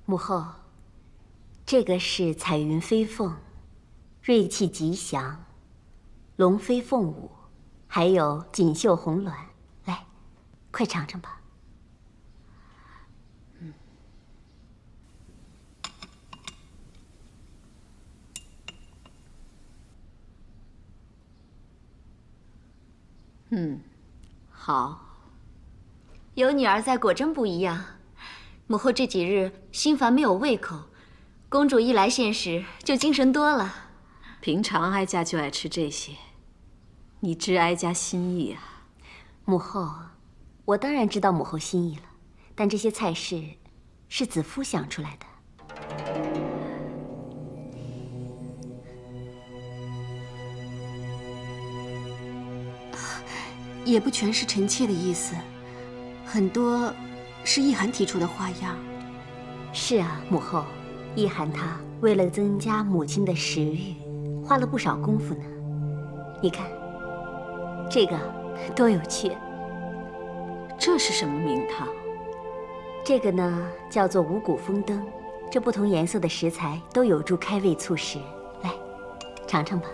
母后，这个是彩云飞凤，瑞气吉祥，龙飞凤舞，还有锦绣红鸾。来，快尝尝吧。好。有女儿在果真不一样。母后这几日心烦没有胃口，公主一来现时就精神多了。平常哀家就爱吃这些，你知哀家心意啊。母后，我当然知道母后心意了，但这些菜式是子夫想出来的。也不全是臣妾的意思，很多是意涵提出的花样。是啊，母后，意涵她为了增加母亲的食欲，花了不少功夫呢。你看，这个多有趣！这是什么名堂？这个呢，叫做五谷丰登。这不同颜色的食材都有助开胃促食。来，尝尝吧。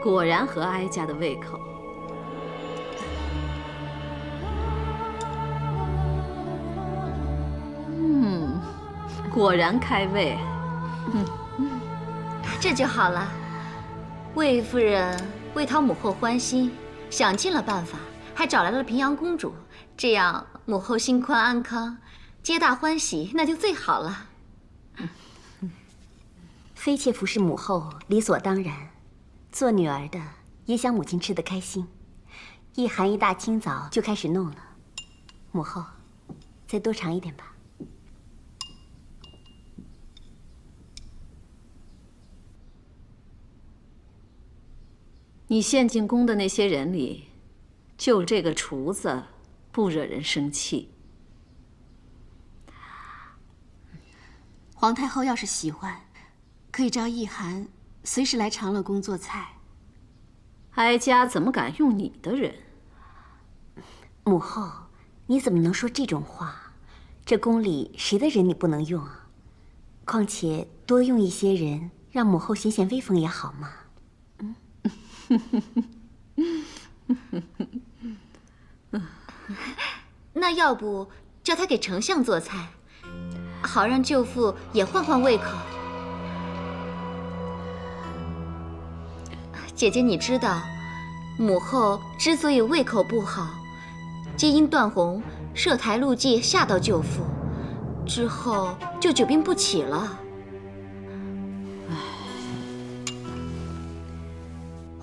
果然合哀家的胃口。果然开胃。这就好了。魏夫人为讨母后欢心，想尽了办法，还找来了平阳公主，这样母后心宽安康，皆大欢喜，那就最好了。妃妾服侍母后理所当然，做女儿的也想母亲吃得开心。意涵一大清早就开始弄了，母后，再多尝一点吧。你献进宫的那些人里，就这个厨子不惹人生气。皇太后要是喜欢，可以召意涵随时来长乐宫做菜。哀家怎么敢用你的人？母后，你怎么能说这种话？这宫里谁的人你不能用啊？况且多用一些人，让母后显显威风也好嘛。那要不叫他给丞相做菜，好让舅父也换换胃口。姐姐，你知道，母后之所以胃口不好，皆因段宏设台路计吓到舅父，之后就久病不起了。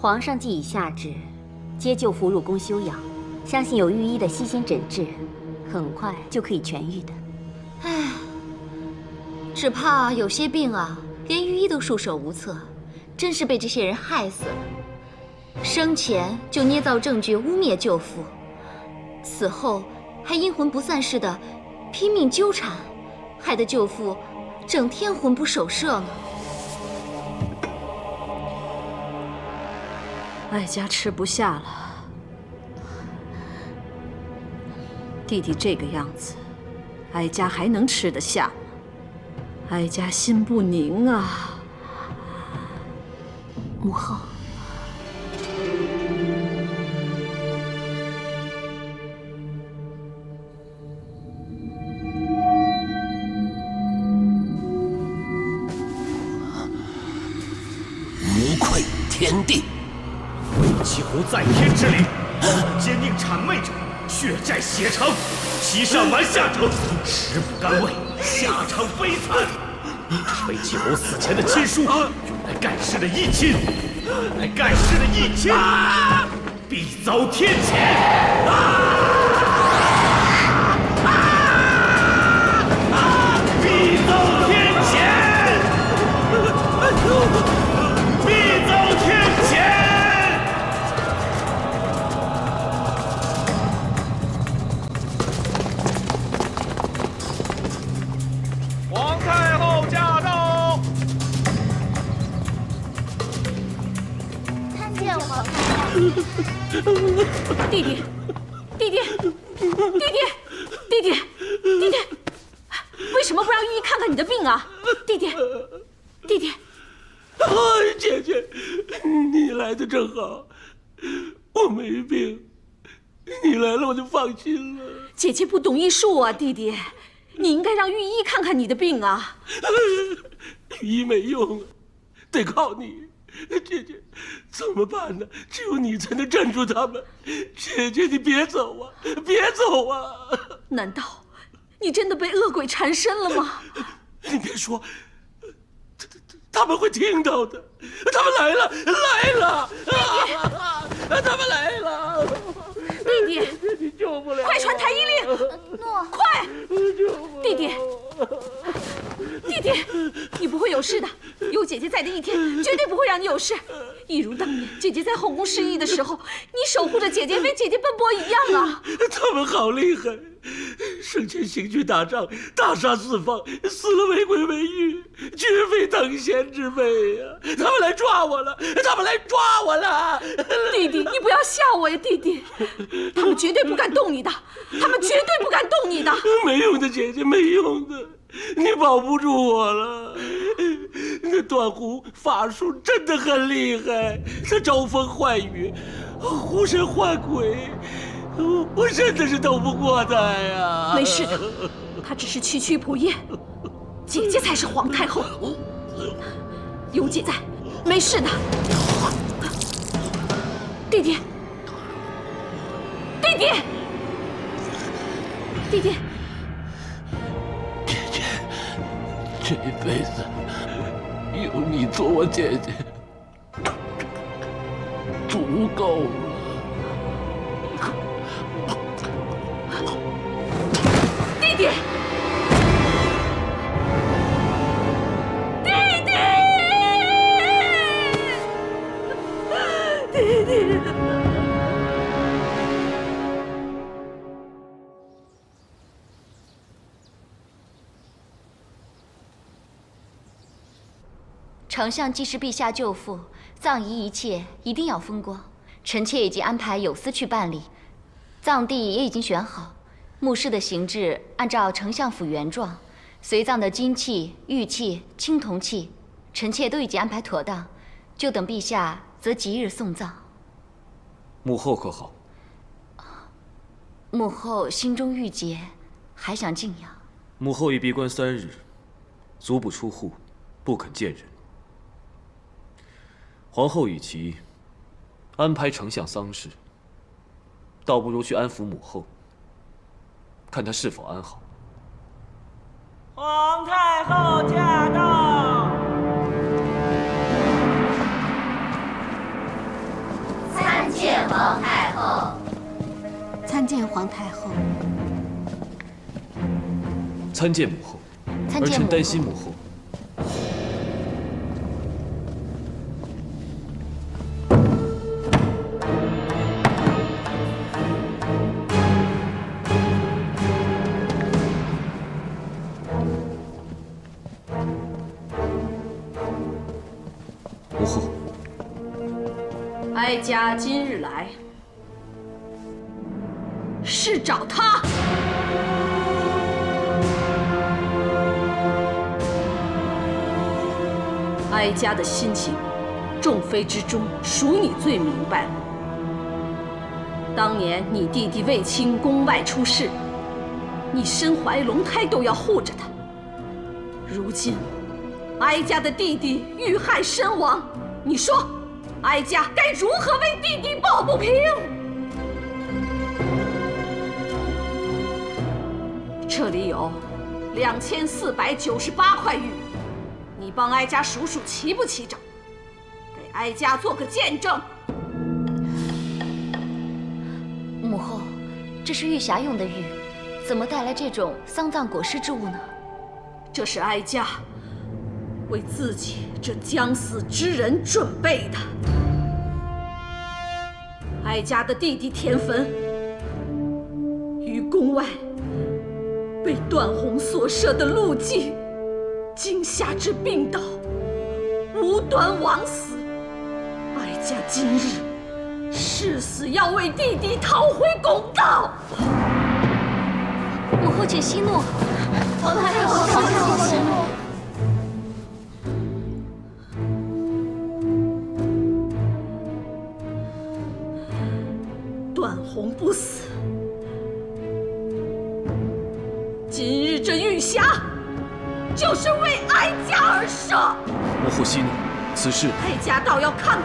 皇上既已下旨，接舅父入宫休养，相信有御医的悉心诊治，很快就可以痊愈的。唉，只怕有些病啊，连御医都束手无策，真是被这些人害死了。生前就捏造证据污蔑舅父，死后还阴魂不散似的拼命纠缠，害得舅父整天魂不守舍呢。哀家吃不下了。弟弟这个样子，哀家还能吃得下吗？哀家心不宁啊。母后，无愧天地。几乎在天之灵，奸佞谄媚者，血债血偿，欺上瞒下者，食不甘味，下场悲惨。这是被季侯死前的亲书用来盖世的义亲，必遭天谴。必遭天谴！必遭天谴！皇太后驾到！弟弟，弟弟，弟弟，弟弟，弟弟，为什么不让御医看看你的病啊？弟弟，弟弟。姐姐，你来的正好，我没病，你来了我就放心了。姐姐不懂医术啊，弟弟，你应该让御医看看你的病啊。御医没用，得靠你。姐姐，怎么办呢？只有你才能镇住他们。姐姐，你别走啊，别走啊！难道你真的被恶鬼缠身了吗？你别说，他们会听到的。他们来了，来了！他们来了！弟弟，你救不了！快传太医令！快！弟弟，弟弟，你不会有事的。有姐姐在的一天，绝对不会让你有事。一如当年姐姐在后宫失忆的时候，你守护着姐姐，为姐姐奔波一样啊！他们好厉害，生前行军打仗，大杀四方，死了为鬼为欲，绝非等闲之辈呀！他们来抓我了，他们来抓我了！弟弟，你不要吓我呀，弟弟，他们绝对不敢动你的，他们绝对不敢动你的。没用的，姐姐，没用的，你保不住我了。那段狐法术真的很厉害，他招风唤雨，狐神唤鬼，我真的是斗不过他呀。没事的，他只是区区仆夜，姐姐才是皇太后，有姐在，没事的。弟弟，弟弟，弟弟，姐姐，这一辈子有你做我姐姐，足够了。弟弟，弟弟，弟弟。丞相既是陛下舅父，葬仪一切一定要风光。臣妾已经安排有司去办理，葬地也已经选好，墓室的形制按照丞相府原状，随葬的金器、玉器、青铜器，臣妾都已经安排妥当，就等陛下择吉日送葬。母后可好？母后心中郁结，还想静养。母后已闭关3日，足不出户，不肯见人。皇后与其安排丞相丧事，倒不如去安抚母后，看她是否安好。皇太后驾到！参见皇太后。参见皇太后。参见母后。参见母后。儿臣担心母后。母后，哀家今日来，是找他。哀家的心情，众妃之中，属你最明白了。当年你弟弟卫青宫外出事，你身怀龙胎都要护着他。如今，哀家的弟弟遇害身亡，你说，哀家该如何为弟弟抱不平？这里有2498块玉，你帮哀家数数齐不齐整，给哀家做个见证。母后，这是玉匣用的玉，怎么带来这种丧葬裹尸之物呢？这是哀家为自己这将死之人准备的。哀家的弟弟田汾于宫外被段宏所设的路计惊吓至病倒，无端枉死。哀家今日誓死要为弟弟讨回公道。母后请息怒，皇太后请息怒。段宏不死，今日这玉匣就是为哀家而设。母后息怒，此事哀家倒要看看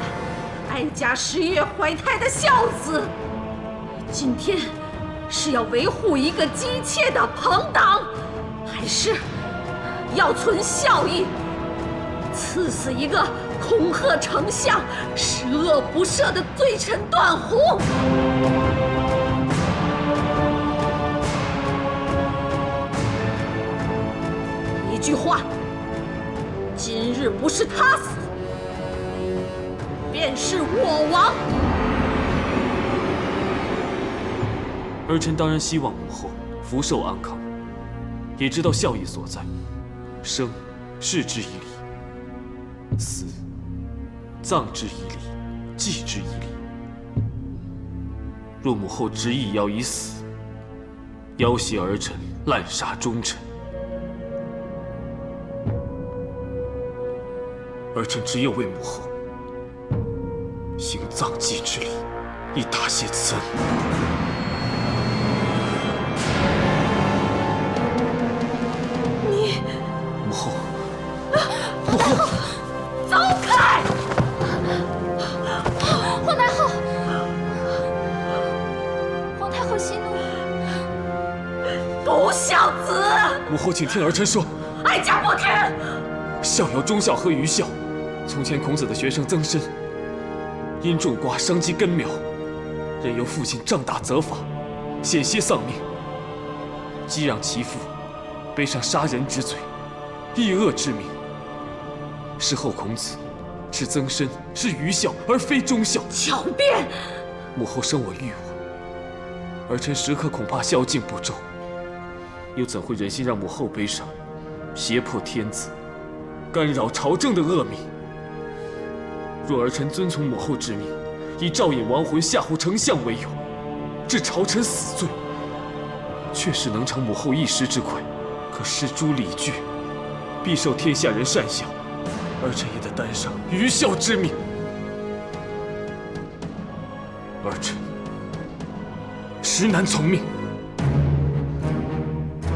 哀家10月怀胎的孝子，今天是要维护一个姬妾的朋党，还是要存孝义，赐死一个恐吓丞相、十恶不赦的罪臣段宏？一句话，今日不是他死，便是我亡。儿臣当然希望母后福寿安康，也知道孝义所在。生，视之以礼；死，葬之以礼，祭之以礼。若母后执意要以死要挟儿臣滥杀忠臣，儿臣只有为母后行葬祭之礼，以答谢慈恩。你，母后，母后，走开！皇太后，皇太后息怒。不孝子！母后，请听儿臣说。哀家不听。孝有忠孝和愚孝。从前孔子的学生曾参，因种瓜伤及根苗，任由父亲杖打责罚，险些丧命。激让其父背上杀人之罪，抑恶之名。事后孔子斥曾参是愚孝而非忠孝。狡辩！母后生我育我，儿臣时刻恐怕孝敬不周，又怎会忍心让母后背上胁迫天子、干扰朝政的恶名？若儿臣遵从母后之命，以赵隐亡魂吓唬丞相为由，致朝臣死罪，确实能偿母后一时之愧。可失诸礼具，必受天下人讪笑，儿臣也得担上愚孝之名。儿臣实难从命。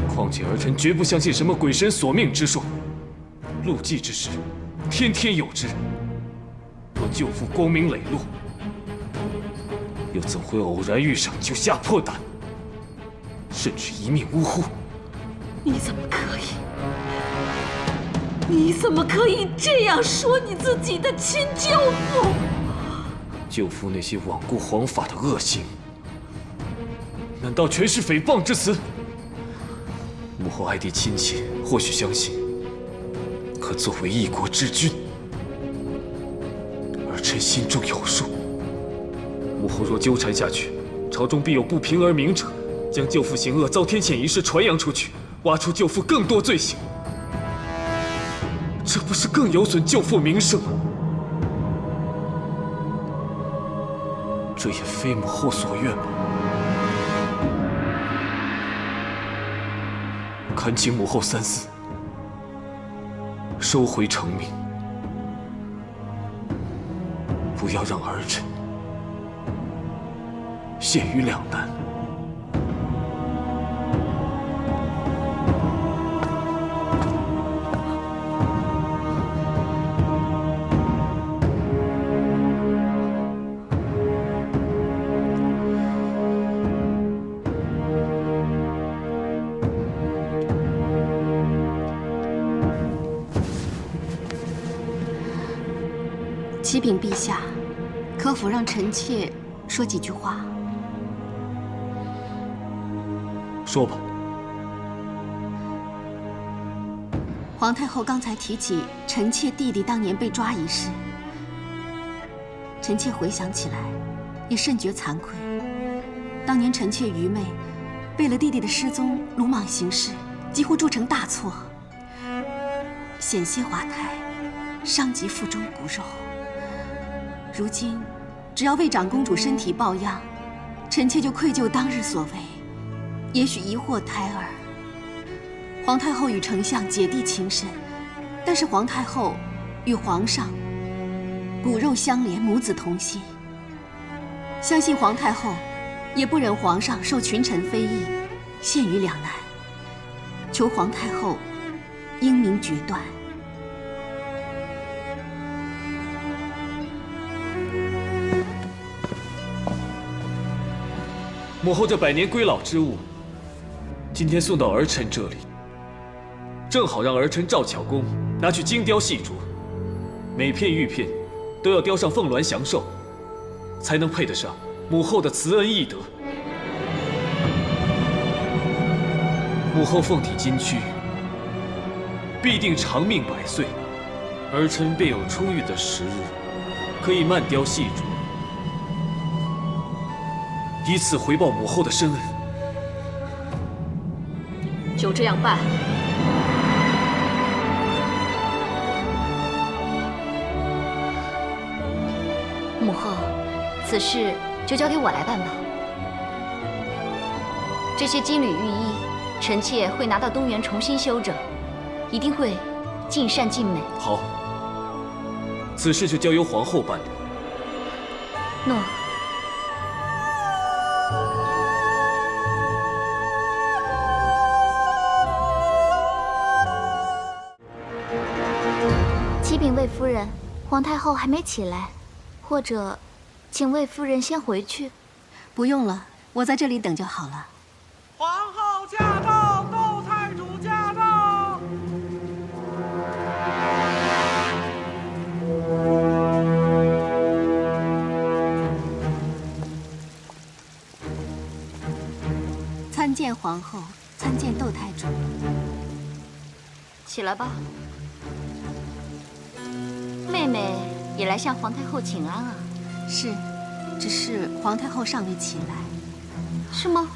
况且儿臣绝不相信什么鬼神索命之说，路祭之事，天天有之。若舅父光明磊落，又怎会偶然遇上就吓破胆，甚至一命呜呼？你怎么可以？你怎么可以这样说你自己的亲舅父？舅父那些罔顾皇法的恶行，难道全是诽谤之词？母后爱弟亲切，或许相信，可作为一国之君，儿臣心中有数。母后若纠缠下去，朝中必有不平而鸣者，将舅父行恶遭天谴一事传扬出去，挖出舅父更多罪行，这不是更有损舅父名声吗？这也非母后所愿吧？恳请母后三思，收回成命，不要让儿臣陷于两难。启禀陛下，可否让臣妾说几句话？说吧。皇太后刚才提起臣妾弟弟当年被抓一事，臣妾回想起来，也甚觉惭愧。当年臣妾愚昧，为了弟弟的失踪鲁莽行事，几乎铸成大错，险些滑胎，伤及腹中骨肉。如今只要为长公主身体抱恙，臣妾就愧疚当日所为，也许疑惑胎儿。皇太后与丞相姐弟情深，但是皇太后与皇上骨肉相连，母子同心。相信皇太后也不忍皇上受群臣非议，陷于两难，求皇太后英明决断。母后这百年归老之物，今天送到儿臣这里，正好让儿臣赵巧公拿去精雕细琢，每片玉片都要雕上凤鸾祥寿，才能配得上母后的慈恩义德。母后凤体金躯，必定长命百岁，儿臣便有充裕的时日，可以慢雕细琢，以此回报母后的深恩。就这样办。母后，此事就交给我来办吧。这些金缕玉衣，臣妾会拿到东园重新修整，一定会尽善尽美。好，此事就交由皇后办理。诺。启禀魏夫人，皇太后还没起来，或者，请魏夫人先回去。不用了，我在这里等就好了。皇后驾到，窦太主驾到。参见皇后，参见窦太主。起来吧。妹妹也来向皇太后请安啊。是，只是皇太后尚未起来。是吗？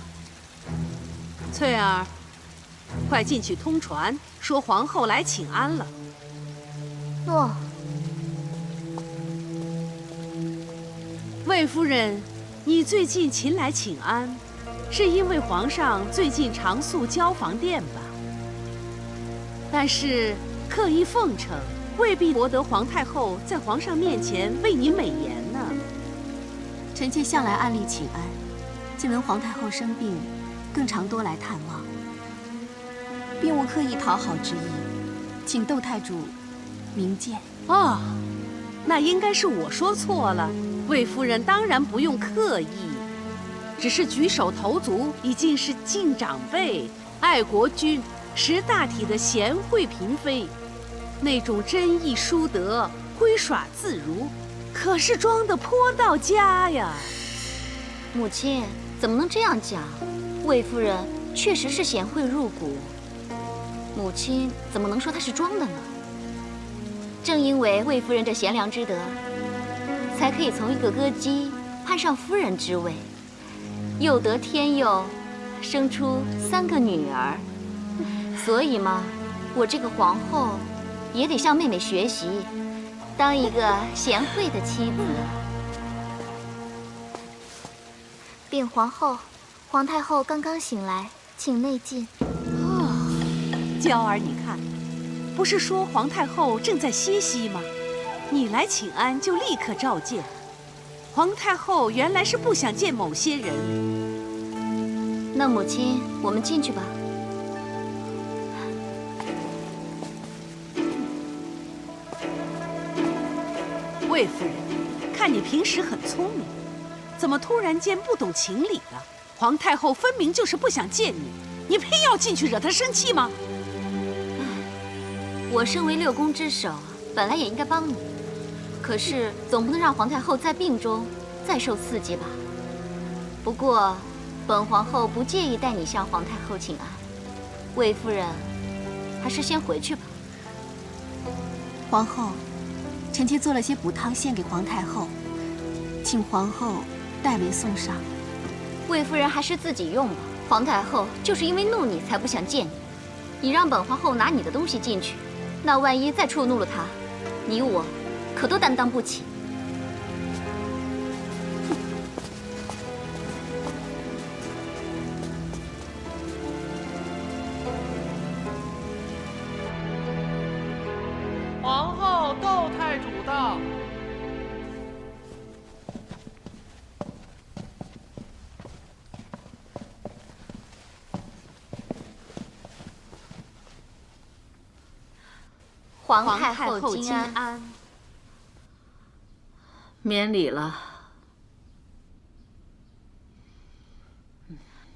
翠儿，快进去通传，说皇后来请安了。诺。魏夫人，你最近勤来请安，是因为皇上最近常宿交房殿吧？但是刻意奉承，未必博得皇太后在皇上面前为你美言呢。臣妾向来暗例请安，今闻皇太后生病，更常多来探望，并无刻意讨好之意，请窦太主明鉴。哦，那应该是我说错了。魏夫人当然不用刻意，只是举手投足已经是敬长辈、爱国君、识大体的贤惠嫔妃，那种真义淑德、挥耍自如，可是装得颇到家呀。母亲怎么能这样讲？魏夫人确实是贤惠入骨，母亲怎么能说她是装的呢？正因为魏夫人这贤良之德，才可以从一个歌姬攀上夫人之位，又得天佑，生出3个女儿。所以嘛，我这个皇后也得向妹妹学习，当一个贤惠的妻子。禀皇后，皇太后刚刚醒来，请内进。娇儿，你看，不是说皇太后正在歇息吗？你来请安就立刻召见。皇太后原来是不想见某些人。那母亲，我们进去吧。魏夫人，看你平时很聪明，怎么突然间不懂情理了？皇太后分明就是不想见你，你偏要进去惹她生气吗？我身为6宫之首，本来也应该帮你，可是总不能让皇太后在病中再受刺激吧。不过，本皇后不介意带你向皇太后请安。魏夫人，还是先回去吧。皇后，臣妾做了些补汤献给皇太后，请皇后代为送上。魏夫人还是自己用吧。皇太后就是因为怒你才不想见你，你让本皇后拿你的东西进去，那万一再触怒了她，你我可都担当不起。皇太后金安。免礼了。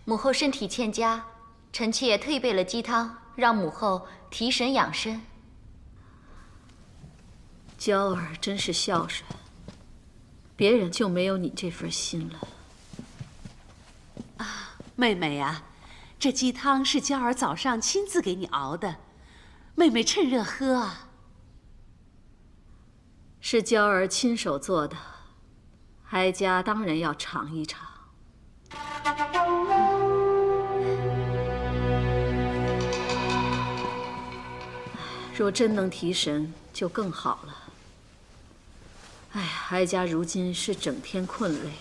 母后身体欠佳，臣妾特意备了鸡汤，让母后提神养身。娇儿真是孝顺，别人就没有你这份心了。妹妹呀，这鸡汤是娇儿早上亲自给你熬的，妹妹趁热喝啊。是娇儿亲手做的，哀家当然要尝一尝。若真能提神，就更好了。哎呀，哀家如今是整天困累，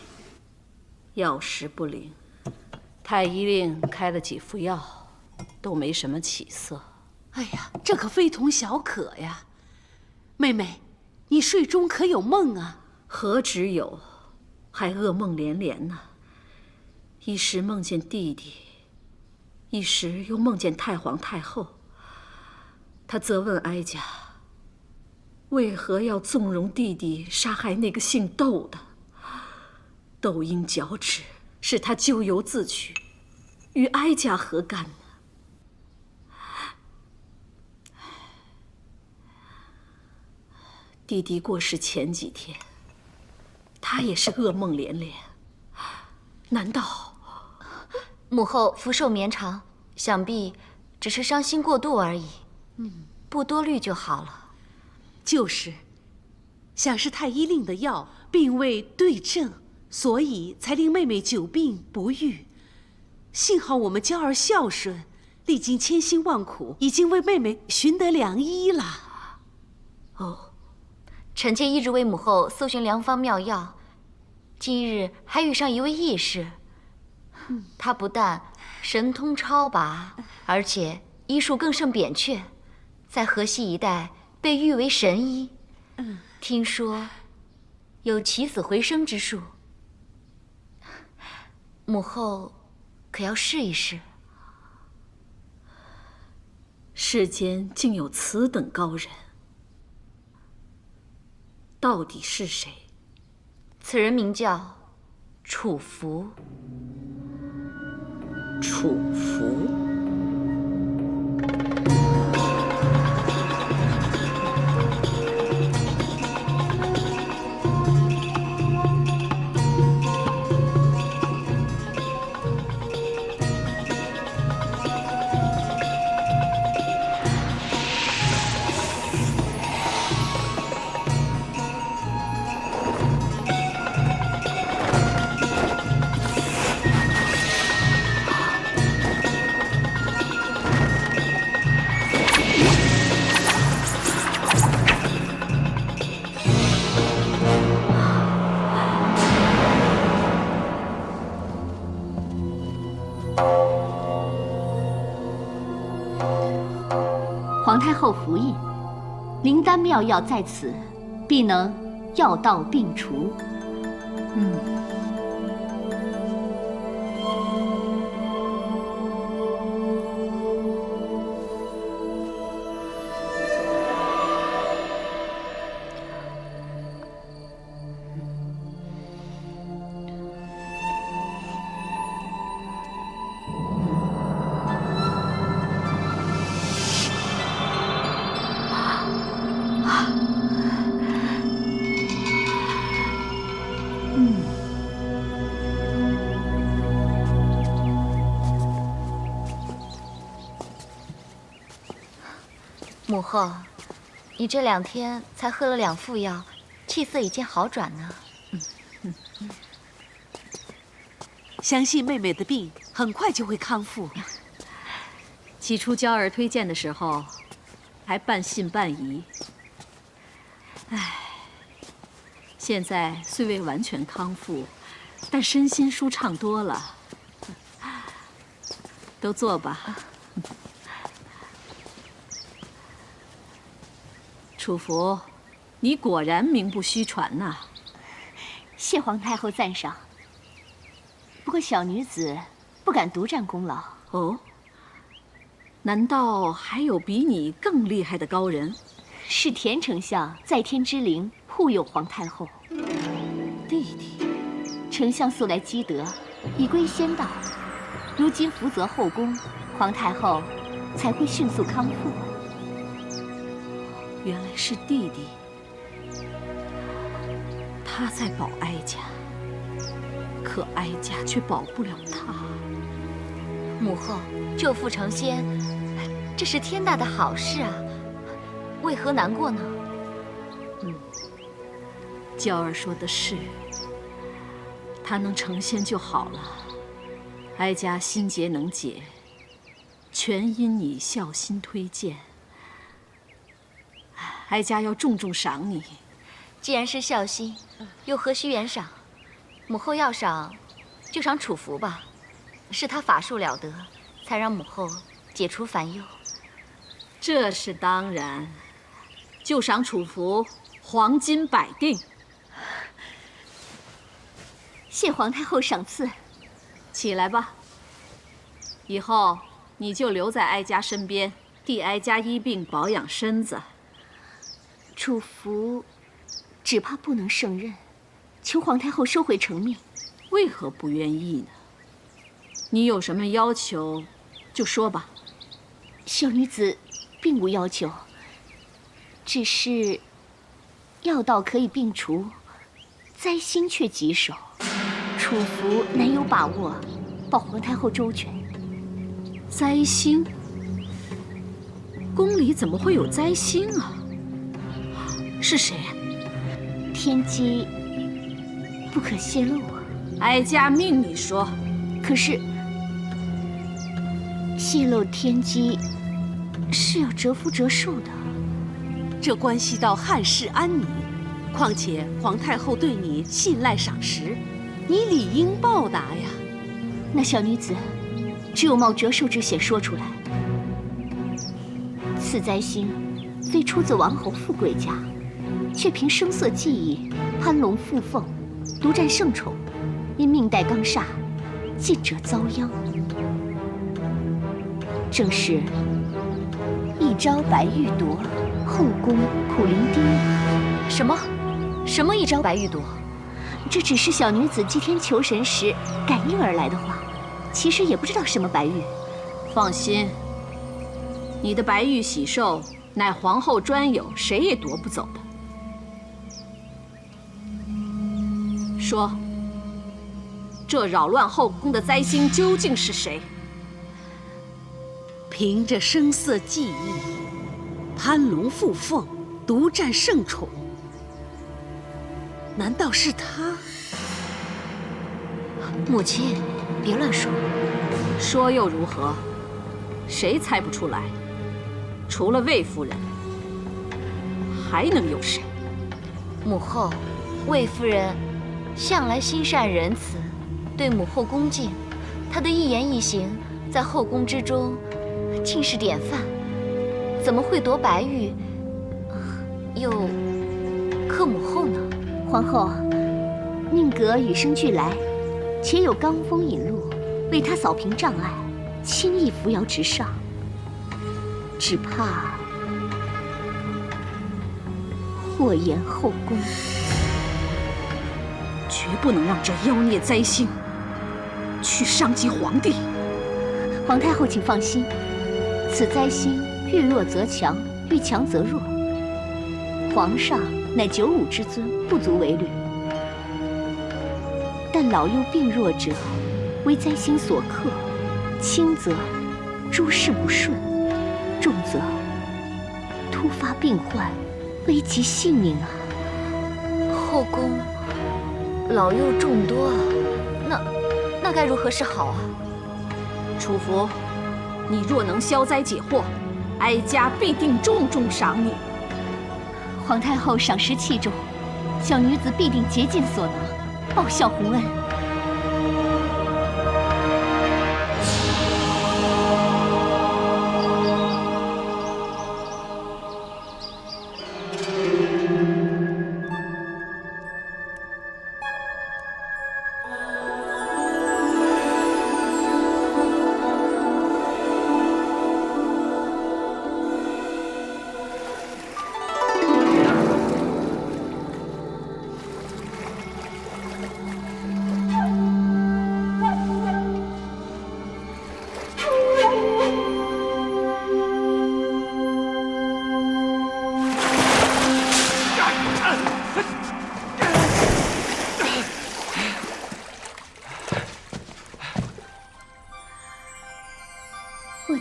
药食不灵。太医令开了几副药，都没什么起色。哎呀，这可非同小可呀！妹妹，你睡中可有梦啊？何止有，还噩梦连连呢。一时梦见弟弟，一时又梦见太皇太后。他责问哀家，为何要纵容弟弟杀害那个姓窦的？窦婴脚趾，是他咎由自取，与哀家何干呢？弟弟过世前几天，他也是噩梦连连。难道母后福寿绵长，想必只是伤心过度而已。不多虑就好了。就是，想是太医令的药并未对症，所以才令妹妹久病不愈。幸好我们娇儿孝顺，历经千辛万苦，已经为妹妹寻得良医了。哦，臣妾一直为母后搜寻良方妙药，今日还遇上一位义士。他不但神通超拔，而且医术更胜扁鹊，在河西一带被誉为神医。听说有起死回生之术，母后可要试一试？世间竟有此等高人，到底是谁？此人名叫楚服。楚服。皇太后福印，灵丹妙药在此，必能药到病除。母后，你这2天才喝了2副药，气色已经好转呢。相信妹妹的病很快就会康复。起初娇儿推荐的时候，还半信半疑。唉，现在虽未完全康复，但身心舒畅多了。都坐吧。楚服，你果然名不虚传呐！谢皇太后赞赏。不过小女子不敢独占功劳。哦，难道还有比你更厉害的高人？是田丞相在天之灵护佑皇太后。弟弟，丞相素来积德，已归仙道，如今福泽后宫，皇太后才会迅速康复。原来是弟弟，他在保哀家，可哀家却保不了他。母后救父成仙，这是天大的好事啊，为何难过呢？娇儿说的是，他能成仙就好了。哀家心结能解，全因你孝心推荐。哀家要重重赏你。既然是孝心，又何须原赏？母后要赏，就赏楚服吧。是他法术了得，才让母后解除烦忧。这是当然，就赏楚服黄金100锭。谢皇太后赏赐。起来吧，以后你就留在哀家身边，替哀家医病保养身子。楚服只怕不能胜任，求皇太后收回成命。为何不愿意呢？你有什么要求，就说吧。小女子并无要求，只是药到可以病除，灾星却棘手。楚服难有把握保皇太后周全。灾星？宫里怎么会有灾星啊？是谁啊？天机不可泄露啊！哀家命你说。可是泄露天机是要折福折寿的，这关系到汉室安宁。况且皇太后对你信赖赏识，你理应报答呀。那小女子只有冒折寿之险说出来。此灾星非出自王侯富贵家，却凭声色技艺攀龙附凤，独占圣宠，因命带刚煞，近者遭殃。正是一朝白玉夺，后宫苦伶仃。什么一朝白玉夺？这只是小女子祭天求神时感应而来的话，其实也不知道什么白玉。放心，你的白玉喜寿乃皇后专有，谁也夺不走的。说，这扰乱后宫的灾星究竟是谁？凭着声色技艺，攀龙附凤，独占圣宠，难道是他？母亲，别乱说。说又如何？谁猜不出来？除了魏夫人，还能有谁？母后，魏夫人向来心善仁慈，对母后恭敬，她的一言一行在后宫之中尽是典范，怎么会夺白玉，又克母后呢？皇后，宁阁与生俱来，且有罡风引路，为她扫平障碍，轻易扶摇直上。只怕祸延后宫，绝不能让这妖孽灾星去伤及皇帝。皇太后请放心，此灾星遇弱则强，遇强则弱。皇上乃九五之尊，不足为虑。但老幼病弱者，为灾星所克，轻则诸事不顺，重则突发病患，危及性命啊！后宫老幼众多啊，那该如何是好啊？楚服，你若能消灾解惑，哀家必定重重赏你。皇太后赏识器重，小女子必定竭尽所能，报效洪恩。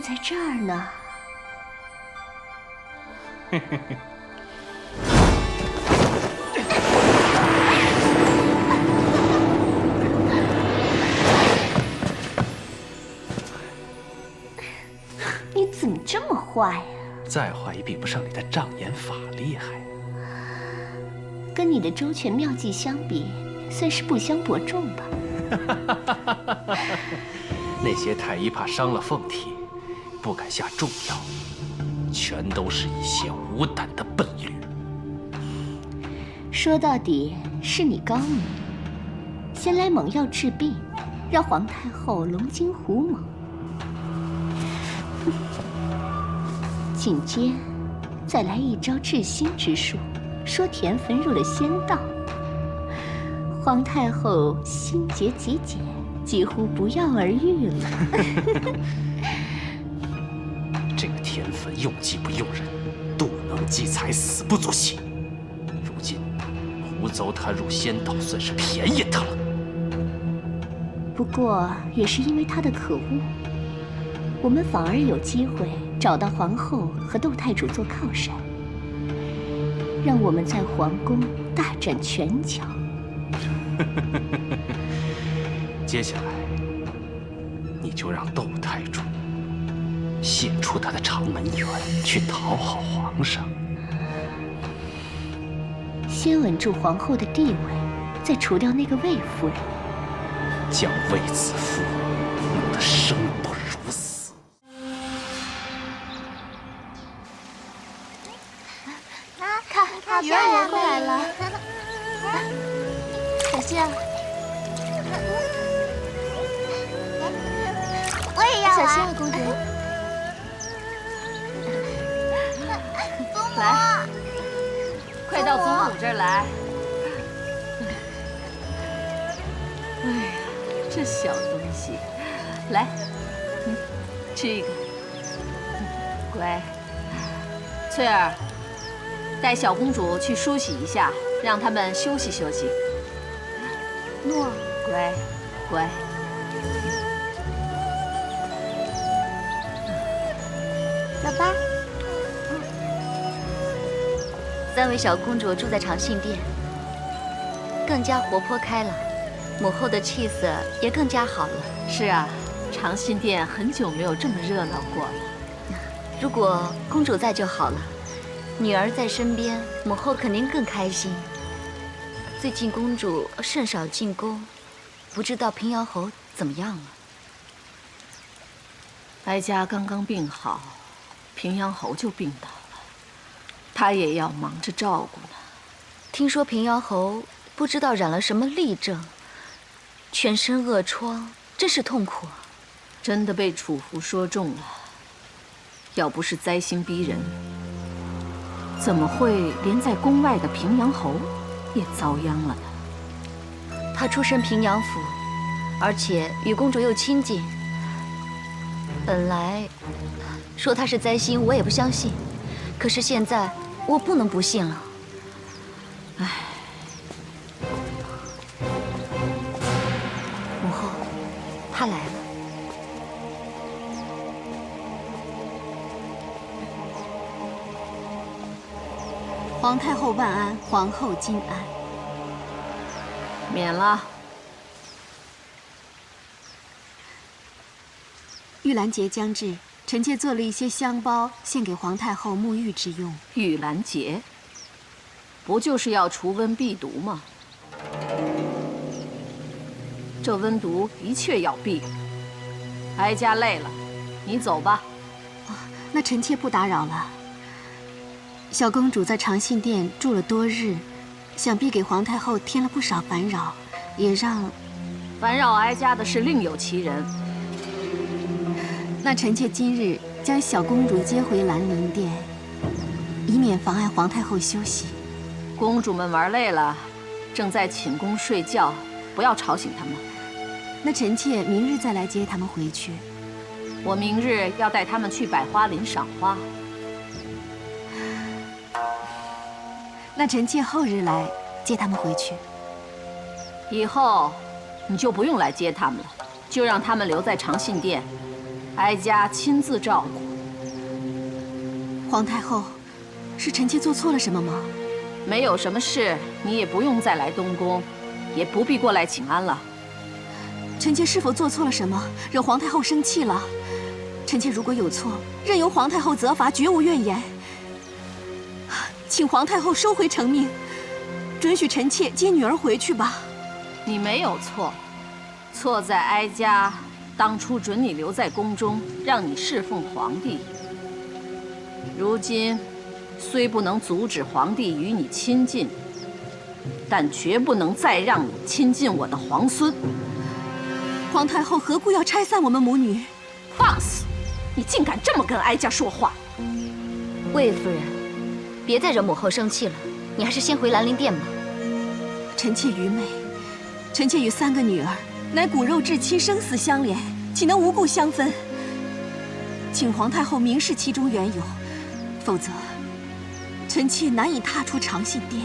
在这儿呢。你怎么这么坏呀？再坏也比不上你的障眼法厉害。跟你的周全妙计相比，算是不相伯仲吧。那些太医怕伤了凤体，不敢下重药，全都是一些无胆的笨驴。说到底是你高明，先来猛药治病，让皇太后龙精虎猛。紧接再来一招治心之术，说甜粉入了仙道，皇太后心结极解，几乎不药而愈了。这个甜粉用计不用人，妒能积财，死不足惜。如今胡诌他入仙道，算是便宜他了。不过也是因为他的可恶，我们反而有机会找到皇后和窦太主做靠山，让我们在皇宫大展拳脚。接下来，你就让窦太主献出他的长门远，去讨好皇上。先稳住皇后的地位，再除掉那个魏夫人，将卫子夫弄得生不如死。看，鱼儿也过来了。小心啊！我也要小心啊，公主。来，快到宗母这儿来。哎呀，这小东西，来，吃一个。乖，翠儿，带小公主去梳洗一下，让他们休息休息。诺，乖，乖。走吧。三位小公主住在长信殿，更加活泼开朗，母后的气色也更加好了。是啊，长信殿很久没有这么热闹过了。如果公主在就好了，女儿在身边，母后肯定更开心。最近公主甚少进宫，不知道平遥侯怎么样了？哀家刚刚病好，平阳侯就病倒了，他也要忙着照顾呢。听说平遥侯不知道染了什么痢症，全身恶疮，真是痛苦啊！真的被楚服说中了，要不是灾星逼人，怎么会连在宫外的平阳侯也遭殃了呢？他出身平阳府，而且与公主又亲近。本来说他是灾星，我也不相信。可是现在我不能不信了。唉，母后，他来了。皇太后万安，皇后金安。免了。玉兰节将至，臣妾做了一些香包，献给皇太后沐浴之用。玉兰节，不就是要除瘟避毒吗？这瘟毒的确要避。哀家累了，你走吧。那臣妾不打扰了。小公主在长信殿住了多日，想必给皇太后添了不少烦扰，也让……烦扰哀家的是另有其人。那臣妾今日将小公主接回兰陵殿，以免妨碍皇太后休息。公主们玩累了，正在寝宫睡觉，不要吵醒她们。那臣妾明日再来接她们回去。我明日要带她们去百花林赏花。那臣妾后日来接她们回去。以后你就不用来接她们了，就让她们留在长信殿，哀家亲自照顾。皇太后，是臣妾做错了什么吗？没有什么事，你也不用再来东宫，也不必过来请安了。臣妾是否做错了什么，惹皇太后生气了？臣妾如果有错，任由皇太后责罚，绝无怨言。请皇太后收回成命，准许臣妾接女儿回去吧。你没有错，错在哀家当初准你留在宫中，让你侍奉皇帝。如今虽不能阻止皇帝与你亲近，但绝不能再让你亲近我的皇孙。皇太后何故要拆散我们母女？放肆！你竟敢这么跟哀家说话！魏夫人，别再惹母后生气了，你还是先回兰陵殿吧。臣妾愚昧，臣妾与3个女儿乃骨肉至亲，生死相连，岂能无故相分？请皇太后明示其中缘由，否则臣妾难以踏出长信殿。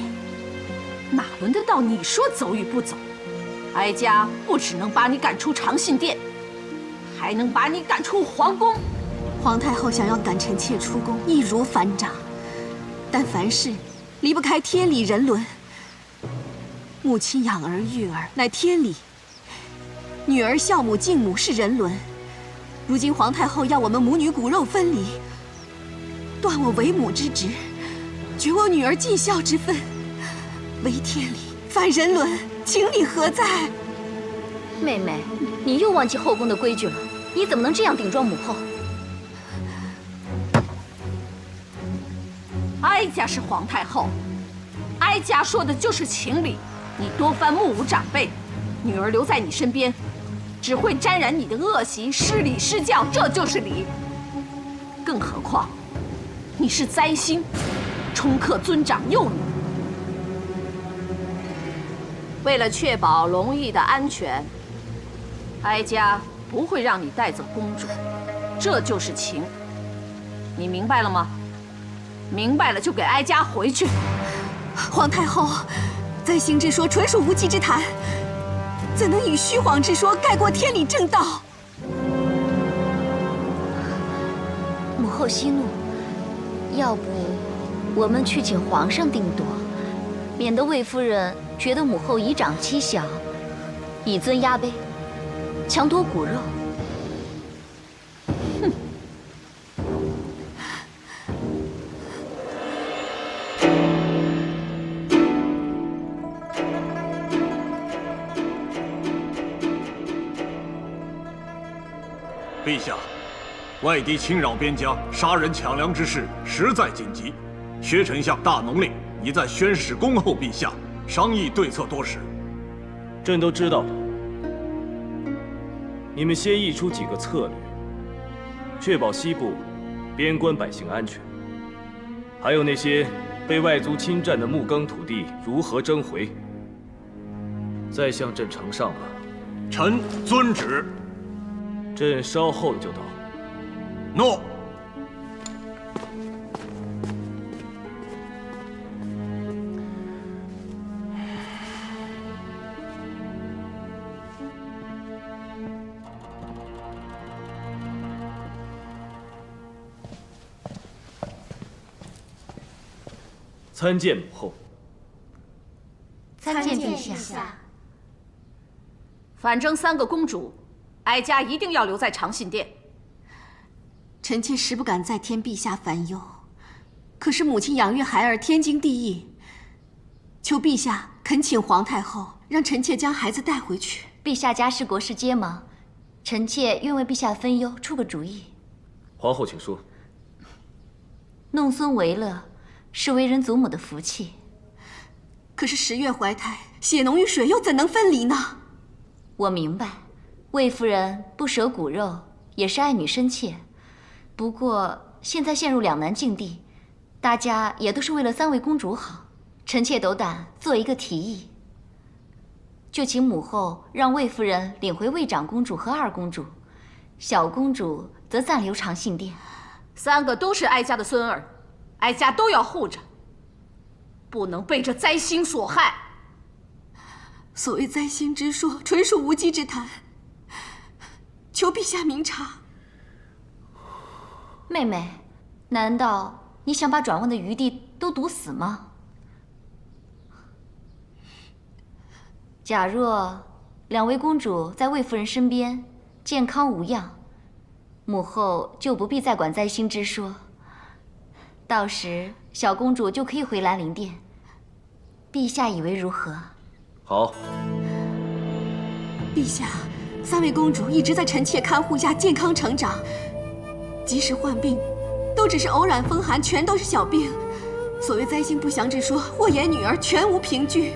哪轮得到你说走与不走？哀家不只能把你赶出长信殿，还能把你赶出皇宫。皇太后想要赶臣妾出宫，易如反掌，但凡事离不开天理人伦。母亲养儿育儿乃天理，女儿孝母敬母是人伦。如今皇太后要我们母女骨肉分离，断我为母之职，绝我女儿尽孝之分，违天理，反人伦，情理何在？妹妹，你又忘记后宫的规矩了，你怎么能这样顶撞母后？哀家是皇太后，哀家说的就是情理。你多番目无长辈，女儿留在你身边，只会沾染你的恶习，失礼失教，这就是理。更何况，你是灾星，冲克尊长幼女。为了确保龙毅的安全，哀家不会让你带走公主，这就是情。你明白了吗？明白了就给哀家回去。皇太后，灾星之说纯属无稽之谈，怎能以虚晃之说盖过天理正道？母后息怒，要不我们去请皇上定夺，免得魏夫人觉得母后以长欺小，以尊压卑，强夺骨肉。哼！陛下，外敌侵扰边疆、杀人抢粮之事实在紧急。薛丞相大农令已在宣使恭候陛下，商议对策多时。朕都知道了。你们先议出几个策略，确保西部边关百姓安全，还有那些被外族侵占的木耕土地如何征回，再向朕呈上吧。臣遵旨。朕稍后就到。诺。参见母后。参见陛下。反正3个公主，哀家一定要留在长信殿。臣妾实不敢再添陛下烦忧，可是母亲养育孩儿天经地义，求陛下恳请皇太后让臣妾将孩子带回去。陛下家事国事皆忙，臣妾愿为陛下分忧，出个主意。皇后请说。弄孙为乐，是为人祖母的福气。可是10月怀胎，血浓于水，又怎能分离呢？我明白，魏夫人不舍骨肉，也是爱女深切。不过现在陷入两难境地，大家也都是为了3位公主好。臣妾斗胆做一个提议，就请母后让魏夫人领回魏长公主和2公主，小公主则暂留长信殿。3个都是哀家的孙儿，哀家都要护着，不能被这灾星所害。所谓灾星之说，纯属无稽之谈，求陛下明察。妹妹，难道你想把转弯的余地都堵死吗？假若两位公主在魏夫人身边健康无恙，母后就不必再管灾星之说。到时小公主就可以回兰陵殿，陛下以为如何？好。陛下，3位公主一直在臣妾看护下健康成长，即使患病，都只是偶然风寒，全都是小病。所谓灾星不祥之说，祸延女儿，全无凭据。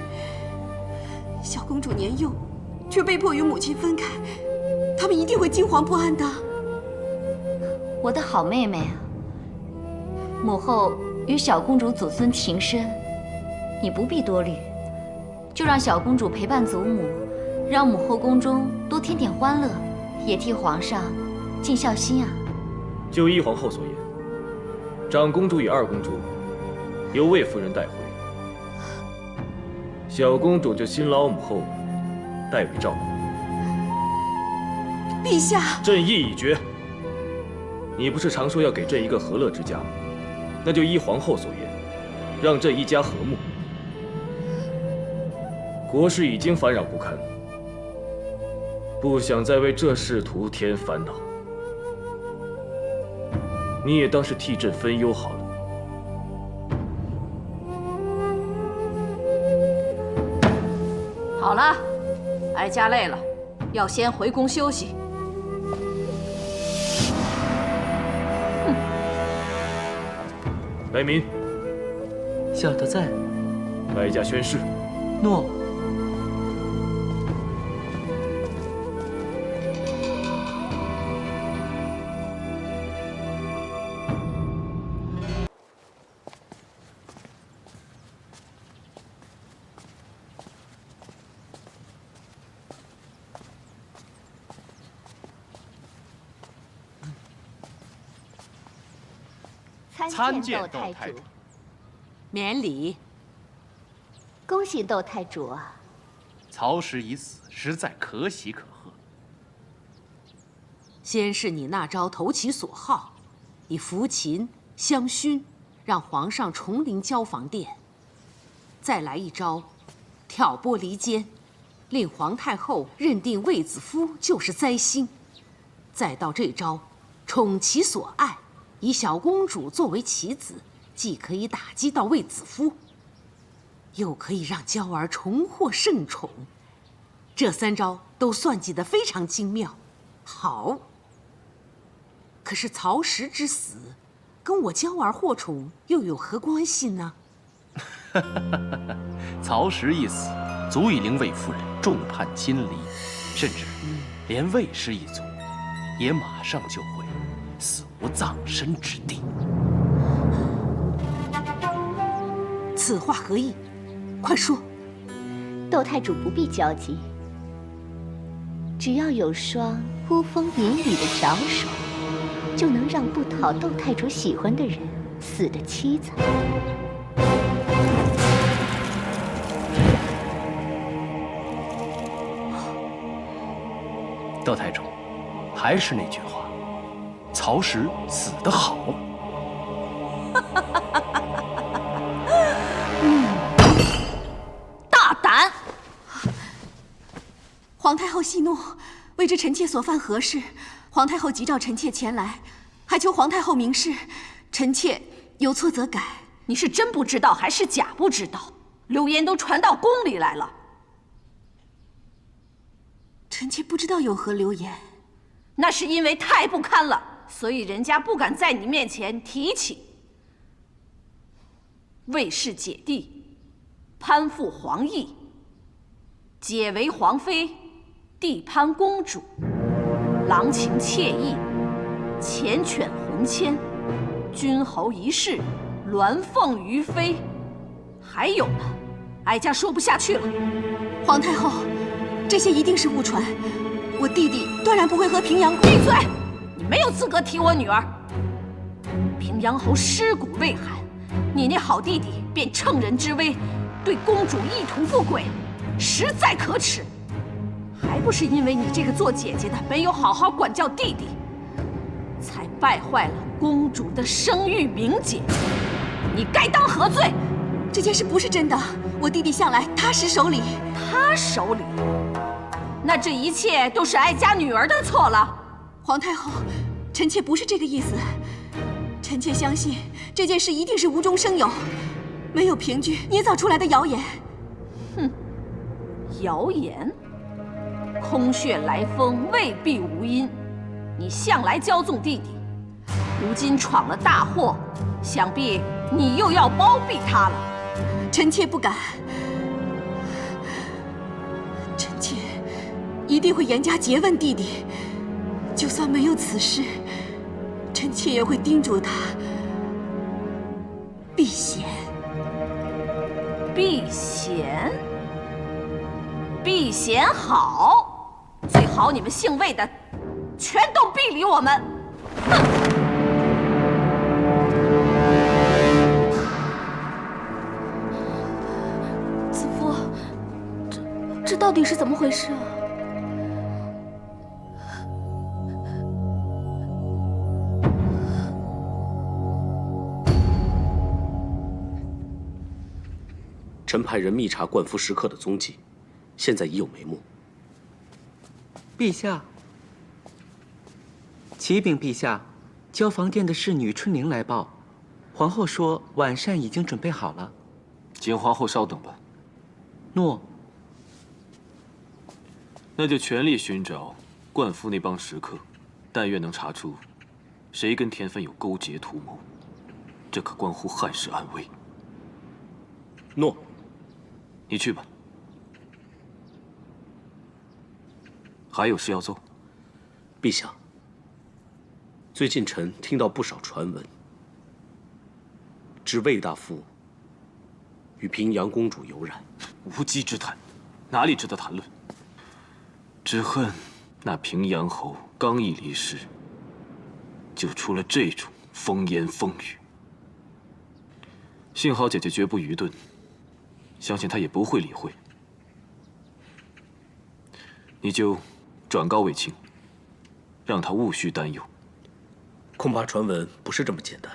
小公主年幼，却被迫与母亲分开，他们一定会惊惶不安的。我的好妹妹啊，母后与小公主祖孙情深，你不必多虑，就让小公主陪伴祖母，让母后宫中多添点欢乐，也替皇上尽孝心啊。就依皇后所言，长公主与二公主由魏夫人带回，小公主就辛劳母后代为照顾。陛下，朕意已决。你不是常说要给朕一个和乐之家吗？那就依皇后所言，让朕一家和睦。国事已经烦扰不堪，不想再为这仕途添烦恼。你也当是替朕分忧好了。好了，哀家累了，要先回宫休息。来民，小的在。哀家宣誓。诺。参见窦太主。免礼。恭喜窦太主啊！曹石已死，实在可喜可贺。先是你那招投其所好，以抚琴香薰，让皇上重临交房殿；再来一招，挑拨离间，令皇太后认定卫子夫就是灾星；再到这招，宠其所爱。以小公主作为棋子，既可以打击到卫子夫，又可以让娇儿重获圣宠。这3招都算计得非常精妙。好，可是曹石之死，跟我娇儿获宠又有何关系呢？曹石一死，足以令魏夫人众叛亲离，甚至连魏氏一族也马上就会死无葬身之地。此话何意？快说。窦太主不必焦急，只要有双呼风引雨的爪手，就能让不讨窦太主喜欢的人死得凄惨。窦太主，还是那句话，曹石死得好。大胆！皇太后息怒，为知臣妾所犯何事，皇太后急召臣妾前来，还求皇太后明示，臣妾有错则改。你是真不知道还是假不知道？流言都传到宫里来了。臣妾不知道有何流言。那是因为太不堪了，所以人家不敢在你面前提起。魏氏姐弟攀附皇裔，姐为皇妃，弟攀公主，郎情妾意，缱绻魂牵，君侯一事，鸾凤于飞。还有呢，哀家说不下去了。皇太后，这些一定是误传，我弟弟断然不会和平阳公。闭嘴！你没有资格提我女儿。平阳侯尸骨未寒，你那好弟弟便乘人之危，对公主意图不轨，实在可耻。还不是因为你这个做姐姐的没有好好管教弟弟，才败坏了公主的声誉名节，你该当何罪？这件事不是真的，我弟弟向来踏实守礼。他手里，那这一切都是哀家女儿的错了。皇太后，臣妾不是这个意思。臣妾相信这件事一定是无中生有，没有凭据捏造出来的谣言。哼，谣言？空穴来风未必无因。你向来骄纵弟弟，如今闯了大祸，想必你又要包庇他了。臣妾不敢，臣妾一定会严加诘问弟弟。就算没有此事，臣妾也会叮嘱他避嫌。避嫌？避嫌好，最好你们姓魏的全都避离我们。哼！子夫，这到底是怎么回事啊？臣派人密查冠夫食客的踪迹，现在已有眉目。陛下，启禀陛下，交房殿的侍女春玲来报，皇后说晚膳已经准备好了。请皇后稍等吧。诺。那就全力寻找冠夫那帮食客，但愿能查出谁跟田汾有勾结图谋，这可关乎汉室安危。诺。你去吧。还有事要奏？陛下，最近臣听到不少传闻，指魏大夫与平阳公主有染。无稽之谈，哪里值得谈论？只恨那平阳侯刚一离世，就出了这种风言风语。幸好姐姐绝不愚钝，相信她也不会理会。你就转告卫青，让他勿需担忧。恐怕传闻不是这么简单。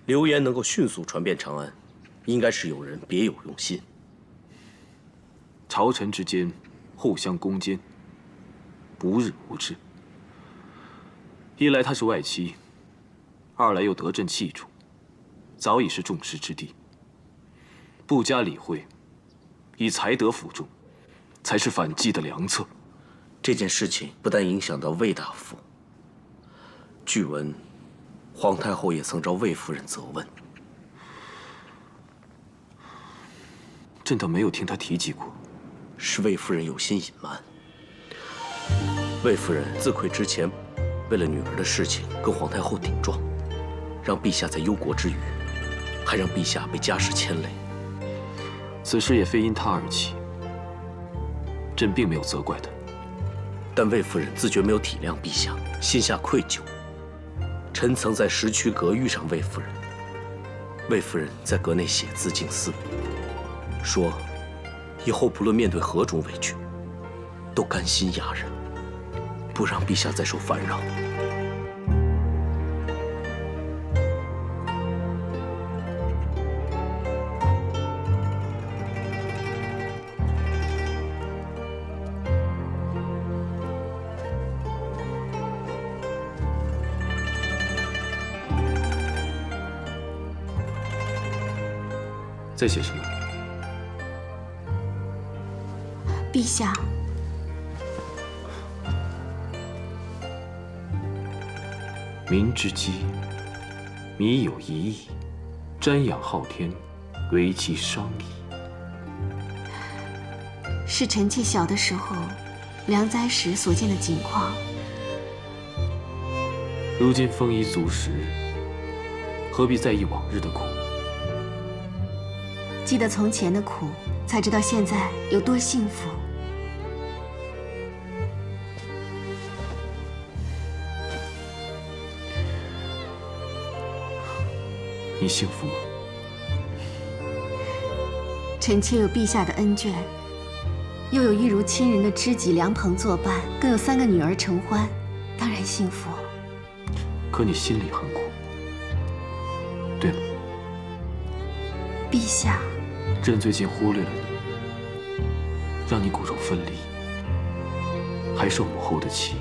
流言能够迅速传遍长安，应该是有人别有用心。朝臣之间互相攻坚，不日无之。一来她是外戚，二来又得朕器重，早已是众矢之的。不加理会，以才德辅助，才是反击的良策。这件事情不但影响到魏大夫，据闻皇太后也曾召魏夫人责问。朕倒没有听她提及过。是魏夫人有心隐瞒。魏夫人自愧之前为了女儿的事情跟皇太后顶撞，让陛下在忧国之余，还让陛下被家事牵累。此事也非因她而起，朕并没有责怪她。但魏夫人自觉没有体谅陛下，心下愧疚。臣曾在石渠阁遇上魏夫人，魏夫人在阁内写字静思，说以后不论面对何种委屈，都甘心哑忍，不让陛下再受烦扰。在写什么？陛下，民之饥，民有一义，瞻仰昊天，为其商矣。是臣妾小的时候良哉时所见的景况。如今丰衣足食，何必在意往日的苦？记得从前的苦，才知道现在有多幸福。你幸福吗？臣妾有陛下的恩眷，又有一如亲人的知己良朋作伴，更有3个女儿承欢，当然幸福。可你心里很苦，对吗？陛下，朕最近忽略了你，让你骨肉分离，还受母后的气，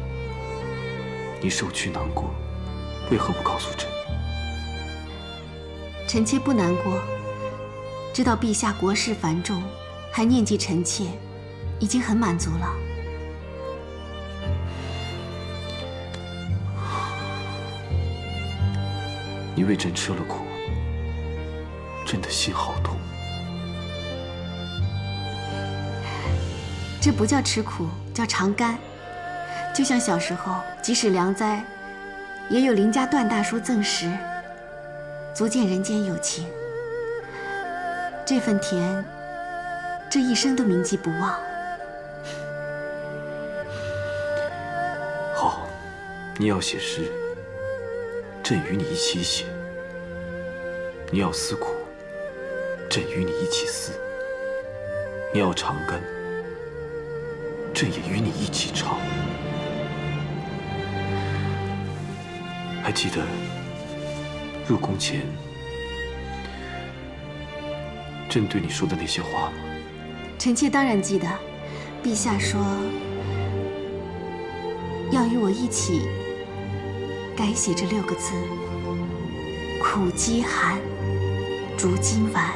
你受屈难过，为何不告诉朕？臣妾不难过，知道陛下国事繁重，还念及臣妾，已经很满足了。你为朕吃了苦，朕的心好痛。这不叫吃苦，叫尝甘。就像小时候，即使粮灾，也有邻家段大叔赠食，足见人间有情。这份甜，这一生都铭记不忘。好，你要写诗，朕与你一起写；你要思苦，朕与你一起思；你要尝甘，朕也与你一起尝。还记得入宫前，朕对你说的那些话吗？臣妾当然记得，陛下说要与我一起改写这6个字：苦饥寒，逐今晚。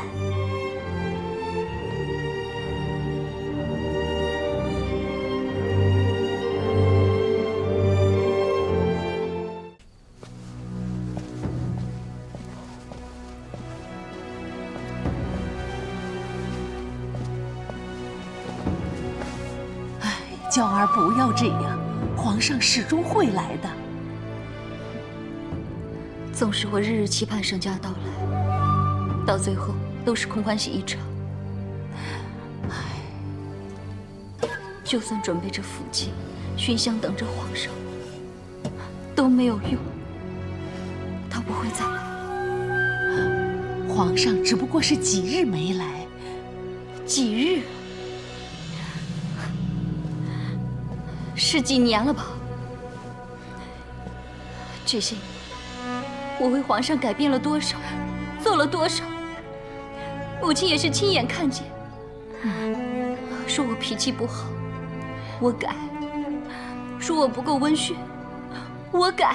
娇儿不要这样，皇上始终会来的。纵使我日日期盼圣驾到来，到最后都是空欢喜一场。就算准备着福晋、熏香等着皇上，都没有用。他不会再来。皇上只不过是几日没来，几日？是几年了吧？这些年，我为皇上改变了多少，做了多少，母亲也是亲眼看见。说我脾气不好，我改；说我不够温驯，我改；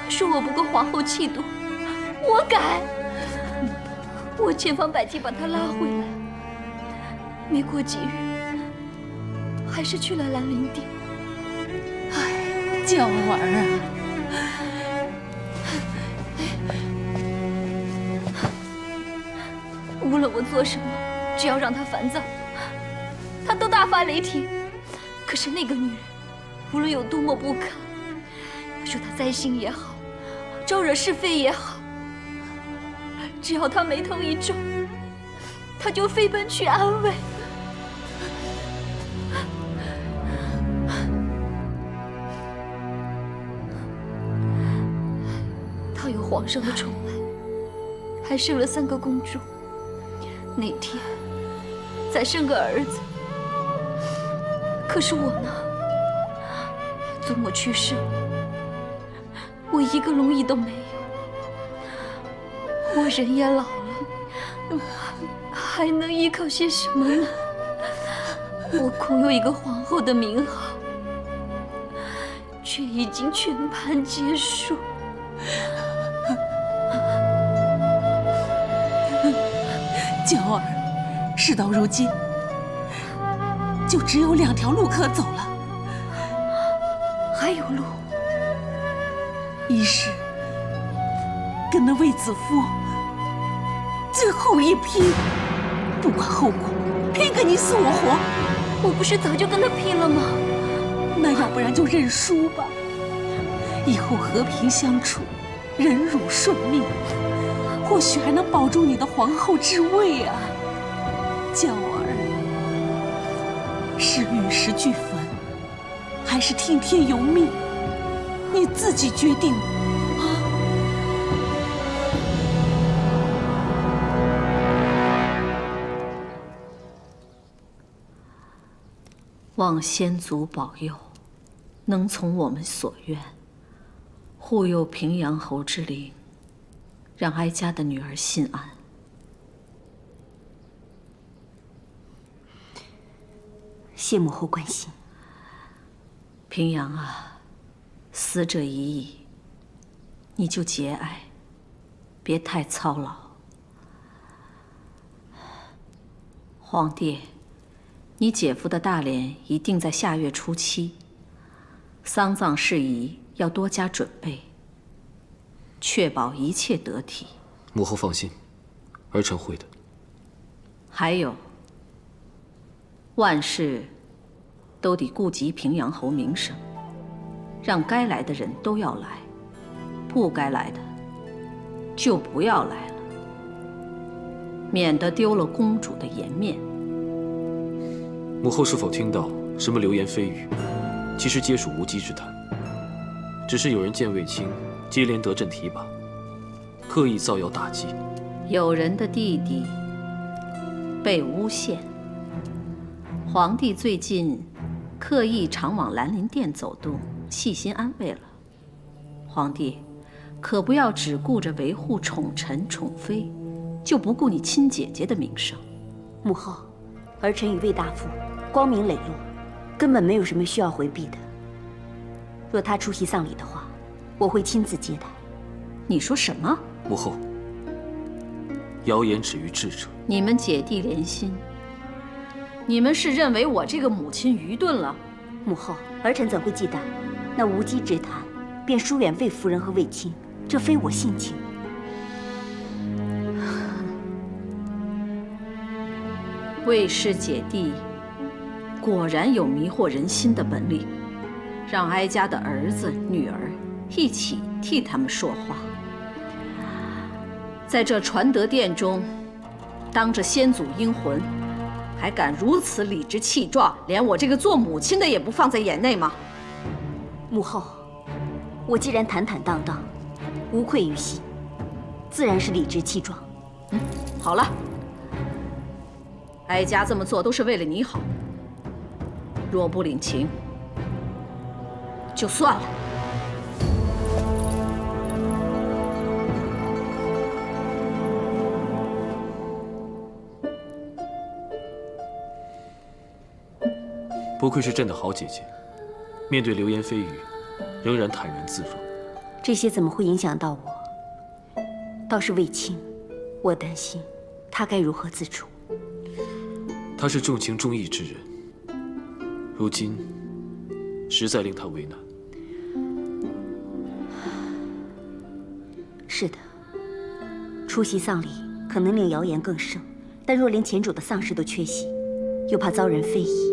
说我不够皇后气度，我改。我千方百计把她拉回来，没过几日，还是去了兰陵殿。哎，娇儿啊！无论我做什么，只要让她烦躁，她都大发雷霆。可是那个女人，无论有多么不堪，说她灾星也好，招惹是非也好，只要她眉头一皱，她就飞奔去安慰。她有皇上的宠爱，还生了3个公主。哪天再生个儿子？可是我呢？祖母去世，我一个龙裔都没有。我人也老了，还能依靠些什么呢？我空有一个皇后的名号，却已经全盘皆输。娇儿，事到如今，就只有2条路可走了。还有路？一是跟那卫子夫最后一拼，不管后果，拼个你死我活。我不是早就跟他拼了吗？那要不然就认输吧，以后和平相处，忍辱顺命，或许还能保住你的皇后之位啊。娇儿，是玉石俱焚，还是听天由命？你自己决定啊！望先祖保佑，能从我们所愿，护佑平阳侯之灵，让哀家的女儿心安。谢母后关心。平阳啊，死者已矣，你就节哀，别太操劳。皇帝，你姐夫的大殓已定在下月初7，丧葬事宜要多加准备，确保一切得体。母后放心，儿臣会的。还有，万事都得顾及平阳侯名声，让该来的人都要来，不该来的就不要来了，免得丢了公主的颜面。母后是否听到什么流言蜚语？其实皆属无稽之谈，只是有人见卫青接连得阵提拔，刻意造谣打击。有人的弟弟被诬陷，皇帝最近刻意常往兰陵殿走动，细心安慰了。皇帝可不要只顾着维护宠臣宠妃，就不顾你亲姐姐的名声。母后，儿臣与魏大夫光明磊落，根本没有什么需要回避的。若他出席丧礼的话，我会亲自接待。你说什么？母后，谣言止于智者。你们姐弟连心，你们是认为我这个母亲愚钝了？母后，儿臣怎会忌惮？那无稽之谈，便疏远魏夫人和卫青，这非我性情。魏氏姐弟果然有迷惑人心的本领，让哀家的儿子女儿一起替他们说话。在这传德殿中，当着先祖英魂，还敢如此理直气壮，连我这个做母亲的也不放在眼内吗？母后，我既然坦坦荡荡，无愧于心，自然是理直气壮。好了，哀家这么做都是为了你好，若不领情，就算了。不愧是朕的好姐姐，面对流言蜚语，仍然坦然自若。这些怎么会影响到我？倒是卫青，我担心他该如何自处。他是重情重义之人，如今实在令他为难。是的，出席丧礼可能令谣言更盛，但若连前主的丧事都缺席，又怕遭人非议。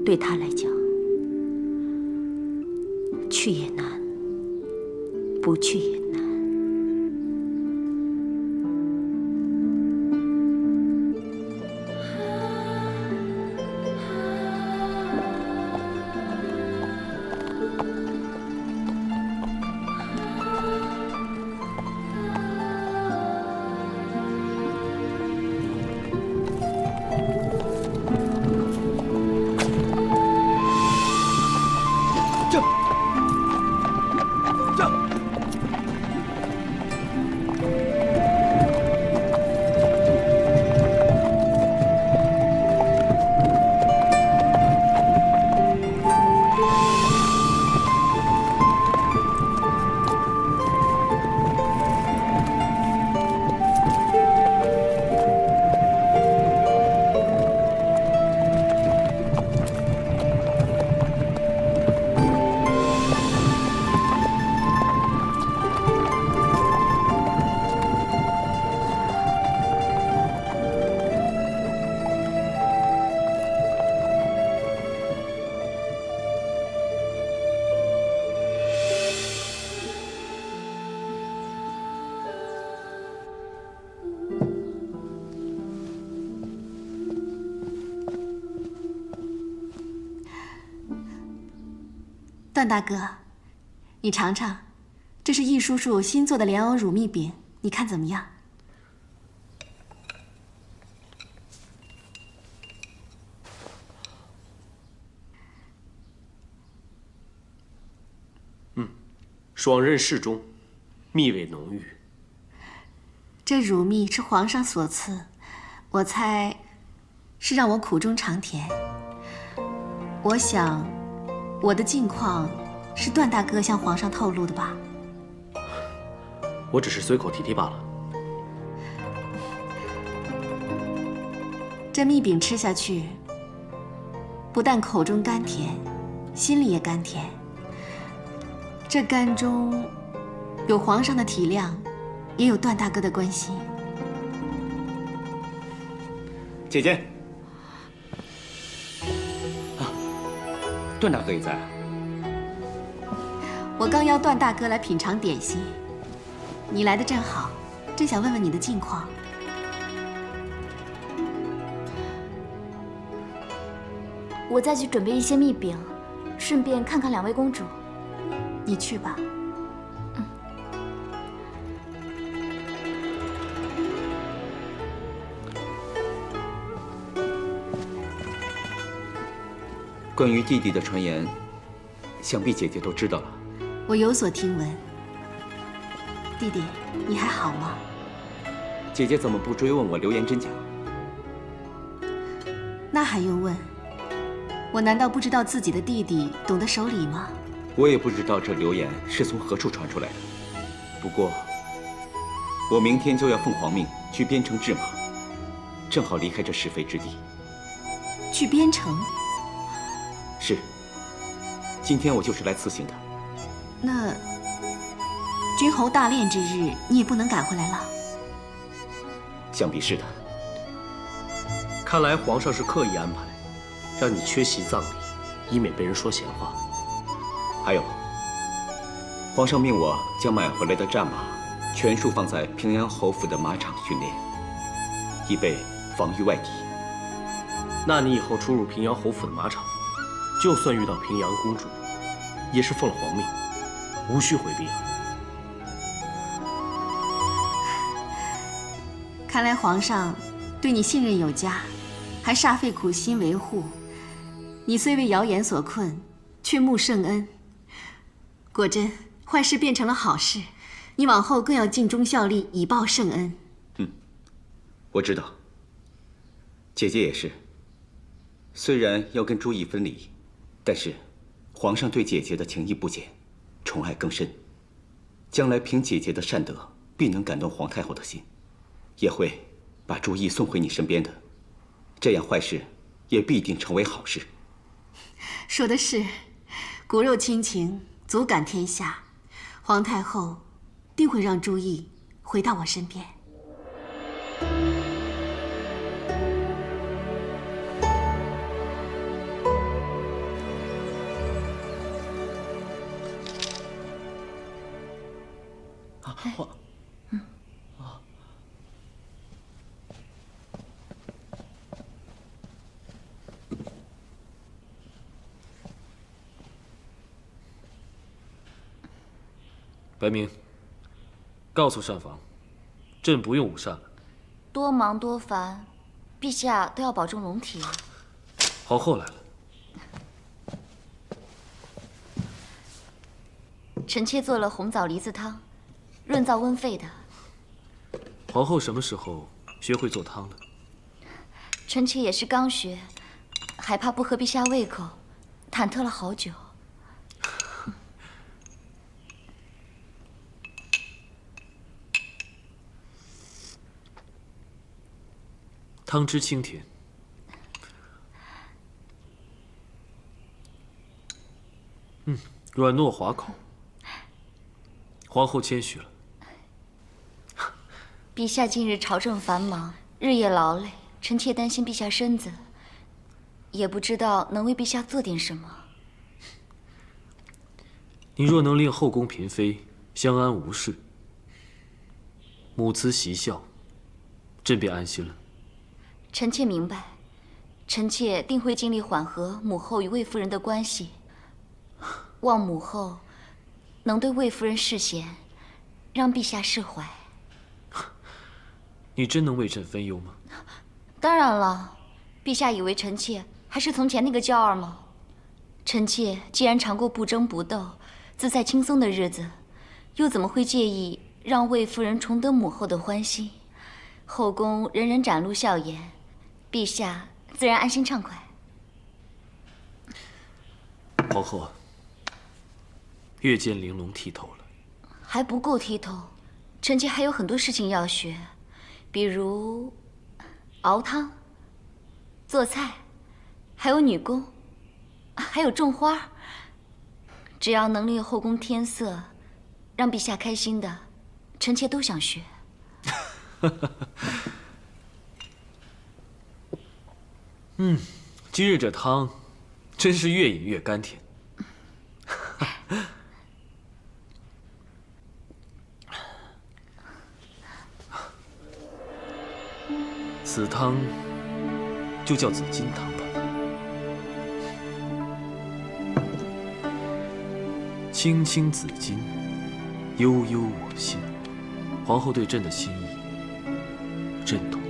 对他来讲，去也难，不去也难。段大哥，你尝尝，这是易叔叔新做的莲藕乳蜜饼，你看怎么样？爽任适中，蜜味浓郁。这乳蜜是皇上所赐，我猜是让我苦中尝甜。我想，我的近况是段大哥向皇上透露的吧？我只是随口提提罢了。这蜜饼吃下去，不但口中甘甜，心里也甘甜。这甘中有皇上的体谅，也有段大哥的关心。姐姐，段大哥也在啊。我刚邀段大哥来品尝点心，你来的正好，正想问问你的近况。我再去准备一些蜜饼，顺便看看两位公主。你去吧。关于弟弟的传言，想必姐姐都知道了。我有所听闻。弟弟，你还好吗？姐姐怎么不追问我流言真假？那还用问？我难道不知道自己的弟弟懂得守礼吗？我也不知道这流言是从何处传出来的。不过，我明天就要奉皇命去边城治马，正好离开这是非之地。去边城？是。今天我就是来辞行的。那君侯大殓之日，你也不能赶回来了。想必是的。看来皇上是刻意安排，让你缺席葬礼，以免被人说闲话。还有，皇上命我将买回来的战马全数放在平阳侯府的马场训练，以备防御外敌。那你以后出入平阳侯府的马场，就算遇到平阳公主，也是奉了皇命，无需回避了。看来皇上对你信任有加，还煞费苦心维护。你虽为谣言所困，却慕圣恩。果真，坏事变成了好事。你往后更要尽忠效力，以报圣恩。我知道。姐姐也是。虽然要跟朱毅分离，但是皇上对姐姐的情谊不减，宠爱更深。将来凭姐姐的善德，必能感动皇太后的心，也会把朱毅送回你身边的。这样坏事也必定成为好事。说的是，骨肉亲情，足感天下。皇太后定会让朱毅回到我身边。白明，告诉膳房，朕不用午膳了。多忙多烦，陛下都要保重龙体啊。皇后来了。臣妾做了红枣梨子汤，润燥温肺的。皇后什么时候学会做汤的？臣妾也是刚学，还怕不合陛下胃口，忐忑了好久。汤汁清甜，软糯滑口。皇后谦虚了。陛下近日朝政繁忙，日夜劳累，臣妾担心陛下身子，也不知道能为陛下做点什么。你若能令后宫嫔妃相安无事，母慈媳孝，朕便安心了。臣妾明白，臣妾定会尽力缓和母后与魏夫人的关系，望母后能对魏夫人示贤，让陛下释怀。你真能为朕分忧吗？当然了，陛下以为臣妾还是从前那个娇儿吗？臣妾既然尝过不争不斗、自在轻松的日子，又怎么会介意让魏夫人重得母后的欢心？后宫人人展露笑颜，陛下自然安心畅快。皇后啊，越见玲珑剔透了。还不够剔透，臣妾还有很多事情要学，比如熬汤、做菜，还有女工，还有种花。只要能令后宫添色，让陛下开心的，臣妾都想学。今日这汤真是越饮越甘甜。此汤就叫紫金汤吧。青青紫金，悠悠我心。皇后对朕的心意，朕懂。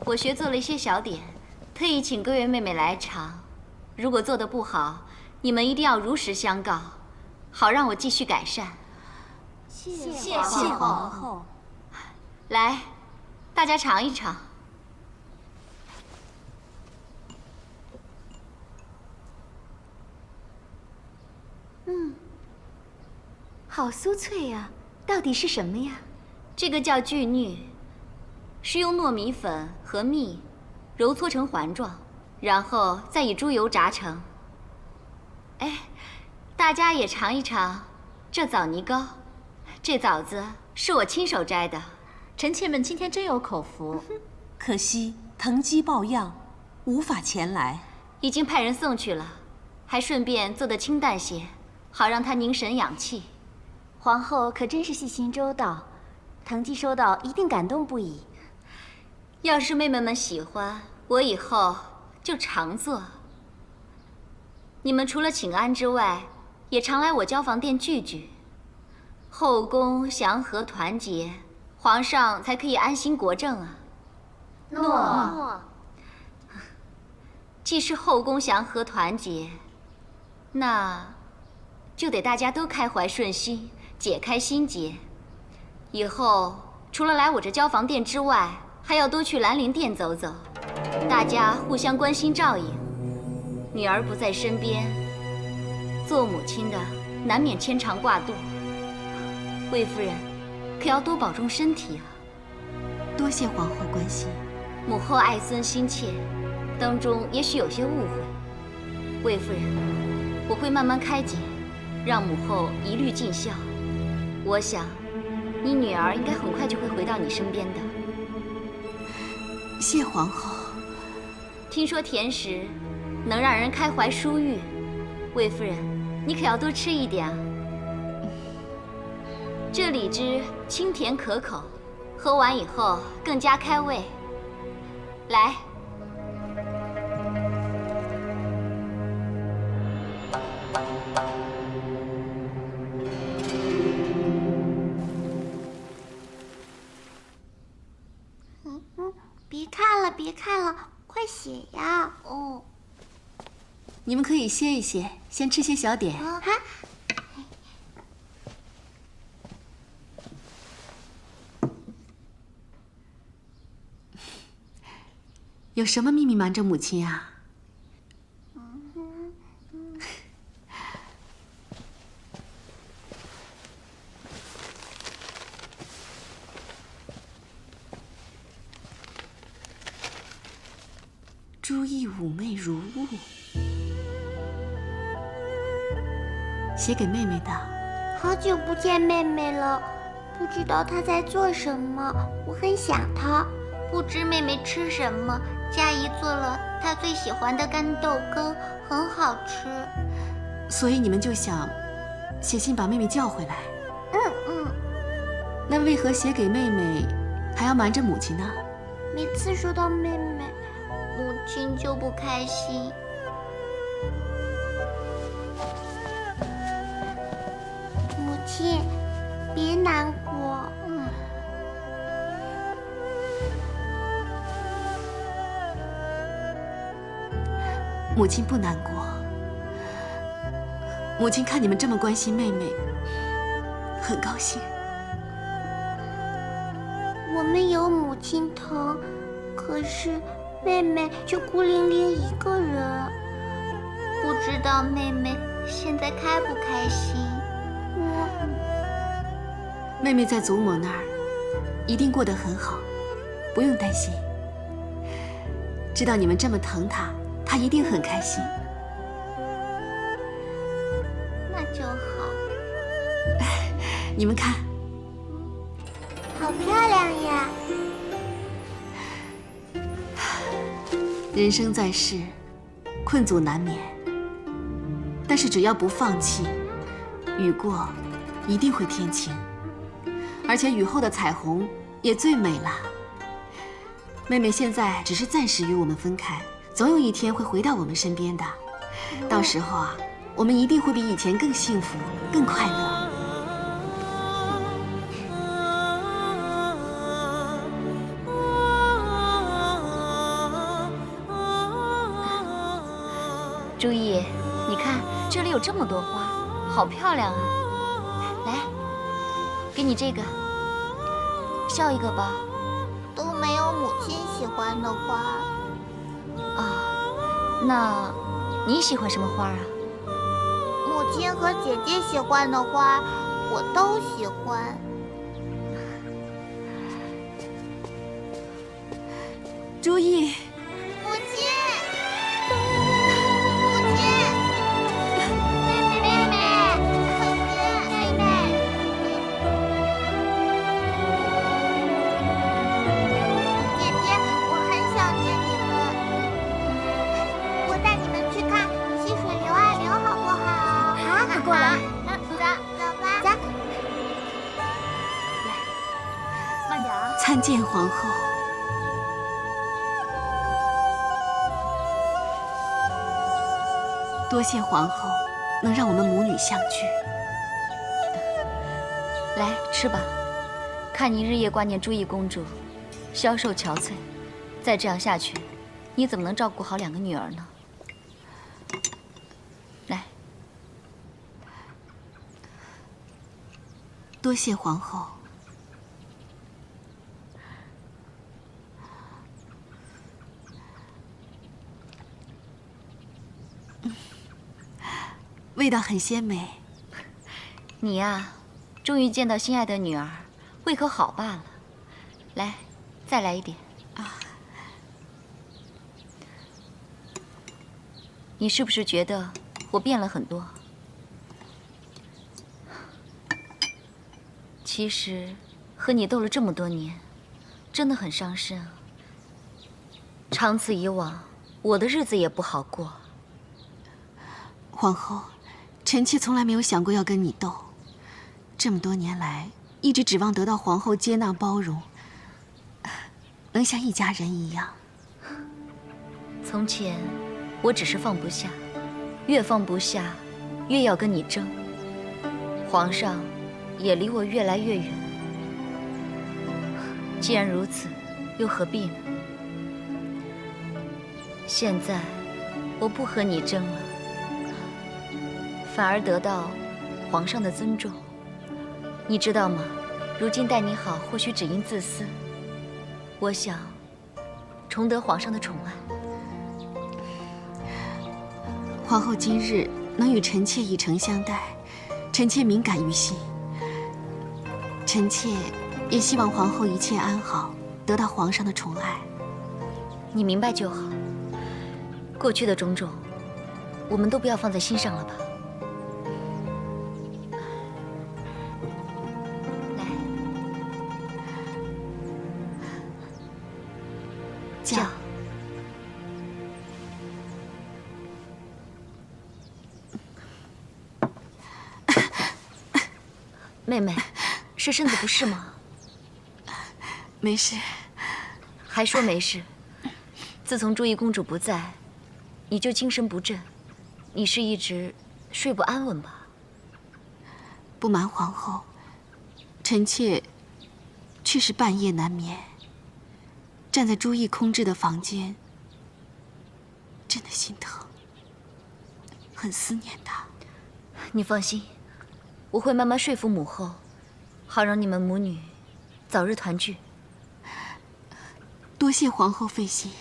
我学做了一些小点，特意请各位妹妹来尝。如果做得不好，你们一定要如实相告，好让我继续改善。谢皇后。来，大家尝一尝。好酥脆呀！到底是什么呀？这个叫巨虐，是用糯米粉和蜜揉搓成环状，然后再以猪油炸成。哎，大家也尝一尝这枣泥糕。这枣子是我亲手摘的，臣妾们今天真有口福，可惜藤姬抱恙，无法前来。已经派人送去了，还顺便做得清淡些，好让他凝神养气。皇后可真是细心周到，藤姬收到一定感动不已。要是妹妹们喜欢，我以后就常做。你们除了请安之外，也常来我交房店聚聚。后宫祥和团结，皇上才可以安心国政啊。诺。既是后宫祥和团结，那就得大家都开怀顺心，解开心结。以后除了来我这交房店之外，还要多去兰陵殿走走，大家互相关心照应。女儿不在身边，做母亲的难免牵肠挂肚。魏夫人，可要多保重身体啊！多谢皇后关心。母后爱孙心切，当中也许有些误会。魏夫人，我会慢慢开解，让母后一律尽孝。我想，你女儿应该很快就会回到你身边的。谢皇后。听说甜食能让人开怀舒郁，魏夫人，你可要多吃一点啊。这李汁清甜可口，喝完以后更加开胃。来。别看了，别看了，快写呀！哦，你们可以歇一歇，先吃些小点。哈。有什么秘密瞒着母亲啊？朱意妩媚如雾，写给妹妹的。好久不见妹妹了，不知道她在做什么，我很想她。不知妹妹吃什么，佳怡做了她最喜欢的干豆羹，很好吃。所以你们就想写信把妹妹叫回来？那为何写给妹妹还要瞒着母亲呢？每次说到妹妹，母亲就不开心。母亲。亲，别难过。母亲不难过。母亲看你们这么关心妹妹，很高兴。我们有母亲疼，可是妹妹却孤零零一个人。不知道妹妹现在开不开心？妹妹在祖母那儿，一定过得很好，不用担心。知道你们这么疼她，她一定很开心。那就好。你们看，好漂亮呀！人生在世，困阻难免，但是只要不放弃，雨过一定会天晴，而且雨后的彩虹也最美了。妹妹现在只是暂时与我们分开，总有一天会回到我们身边的。到时候啊，我们一定会比以前更幸福、更快乐。朱意，你看这里有这么多花，好漂亮啊！来，给你这个，笑一个吧。都没有母亲喜欢的花。啊，那你喜欢什么花啊？母亲和姐姐喜欢的花，我都喜欢。朱意。母亲。母亲。妹妹。妹妹。姐姐，我很想念你们。我带你们去看溪水流啊流，好不好？好，快过来。走吧。走。慢点啊。参见皇后。多谢皇后能让我们母女相聚。来吃吧，看你日夜挂念朱意公主，消瘦憔悴，再这样下去，你怎么能照顾好2个女儿呢？来，多谢皇后。味道很鲜美。你呀，终于见到心爱的女儿，胃口好罢了。来，再来一点。啊，你是不是觉得我变了很多？其实，和你斗了这么多年，真的很伤身啊。长此以往，我的日子也不好过。皇后，臣妾从来没有想过要跟你斗。这么多年来，一直指望得到皇后接纳包容，能像一家人一样。从前，我只是放不下，越放不下，越要跟你争。皇上也离我越来越远。既然如此，又何必呢？现在，我不和你争了。反而得到皇上的尊重，你知道吗？如今待你好，或许只因自私。我想重得皇上的宠爱。皇后今日能与臣妾以诚相待，臣妾敏感于心。臣妾也希望皇后一切安好，得到皇上的宠爱。你明白就好。过去的种种，我们都不要放在心上了吧。叫。妹妹，是身子不适吗？没事。还说没事？自从朱意公主不在，你就精神不振，你是一直睡不安稳吧？不瞒皇后，臣妾确实半夜难眠，站在朱毅空置的房间，真的心疼，很思念他。你放心，我会慢慢说服母后，好让你们母女早日团聚。多谢皇后费心。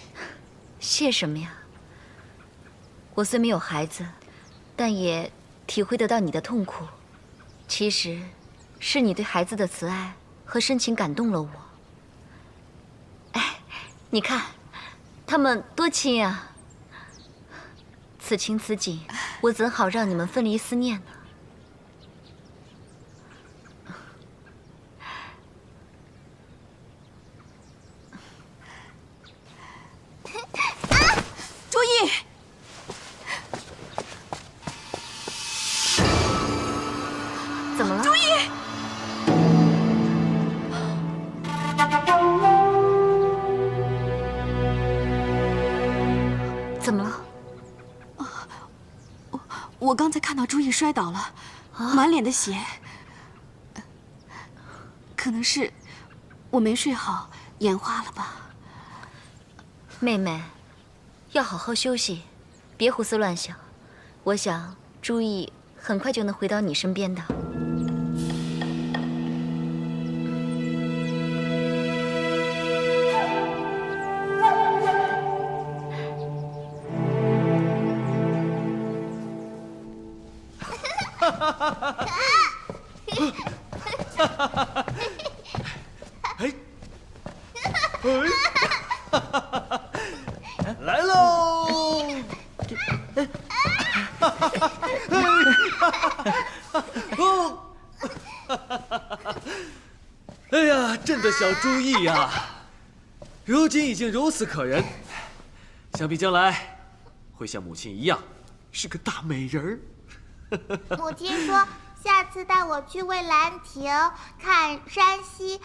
谢什么呀？我虽没有孩子，但也体会得到你的痛苦。其实，是你对孩子的慈爱和深情感动了我。哎，你看，他们多亲啊！此情此景，我怎好让你们分离思念呢？朱毅，怎么了？朱毅，怎么了？我刚才看到朱毅摔倒了，满脸的血，可能是我没睡好，眼花了吧。妹妹，要好好休息，别胡思乱想。我想朱毅很快就能回到你身边的。来喽！哎呀，朕的小朱毅呀，如今已经如此可人，想必将来会像母亲一样，是个大美人儿。母亲说，下次带我去蔚兰亭看山溪，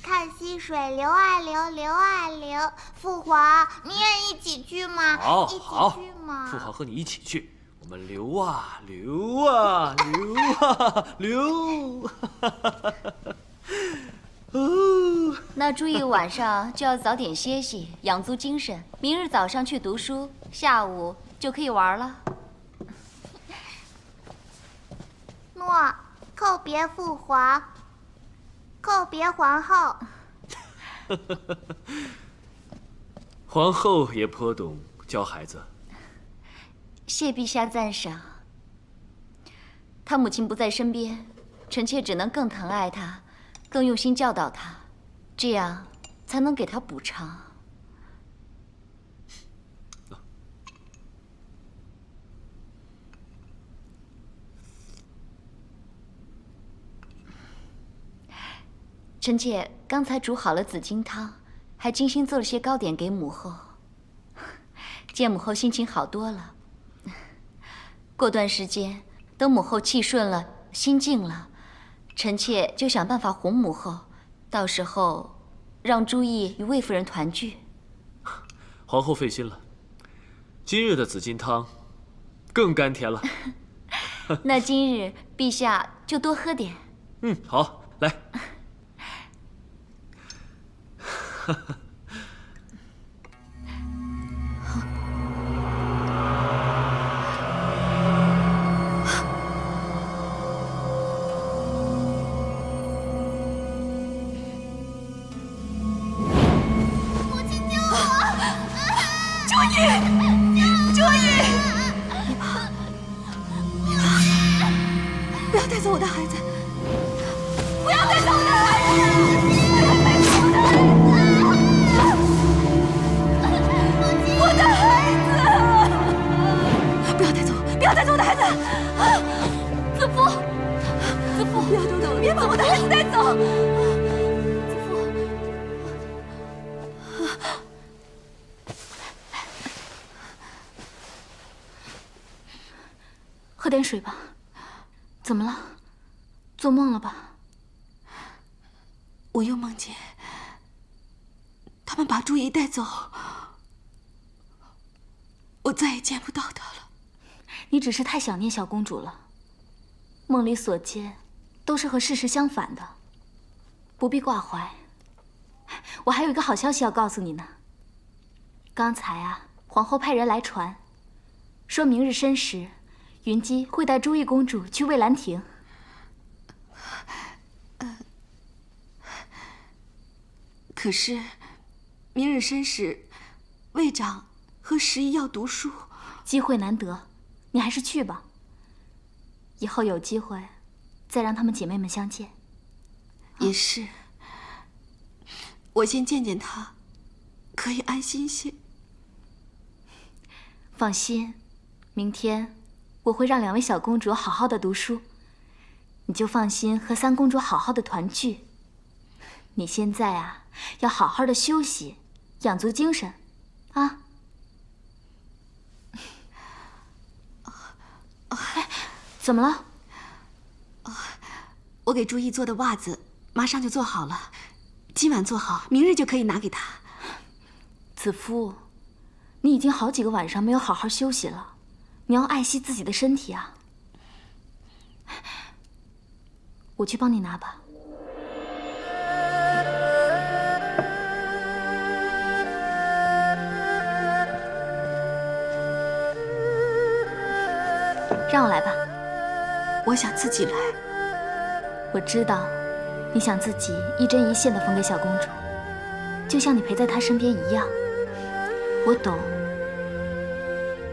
看溪水流啊流，流啊流。父皇，你也一起去吗？好，一起好，去吗？父皇和你一起去，我们流啊流啊流啊流。那朱毅晚上就要早点歇息，养足精神，明日早上去读书，下午就可以玩了。诺，叩别父皇，叩别皇后。皇后也颇懂教孩子。谢陛下赞赏。他母亲不在身边，臣妾只能更疼爱他，更用心教导他，这样才能给他补偿。臣妾刚才煮好了紫金汤，还精心做了些糕点给母后。见母后心情好多了。过段时间，等母后气顺了，心静了，臣妾就想办法哄母后，到时候让朱毅与魏夫人团聚。皇后费心了，今日的紫金汤更甘甜了。那今日陛下就多喝点。好，来。不要带走我的孩子！不要带走我的孩子！我的孩子！不要带走！不要带走我的孩子！子父，子父，不要动手！别把我的孩子带走！子父，喝点水吧。怎么了？做梦了吧？我又梦见他们把朱怡带走，我再也见不到他了。你只是太想念小公主了，梦里所见都是和事实相反的，不必挂怀。我还有一个好消息要告诉你呢。刚才啊，皇后派人来传，说明日申时，云姬会带珠意公主去蔚兰亭。可是，明日申时，魏长和十一要读书，机会难得，你还是去吧。以后有机会，再让她们姐妹们相见。也是，我先见见她，可以安心些。放心，明天我会让2位小公主好好的读书，你就放心和3公主好好的团聚。你现在啊，要好好的休息，养足精神，啊。哎，怎么了？我给珠意做的袜子马上就做好了，今晚做好，明日就可以拿给她。子夫，你已经好几个晚上没有好好休息了，你要爱惜自己的身体啊。我去帮你拿吧。让我来吧。我想自己来。我知道，你想自己一针一线的缝给小公主，就像你陪在她身边一样。我懂，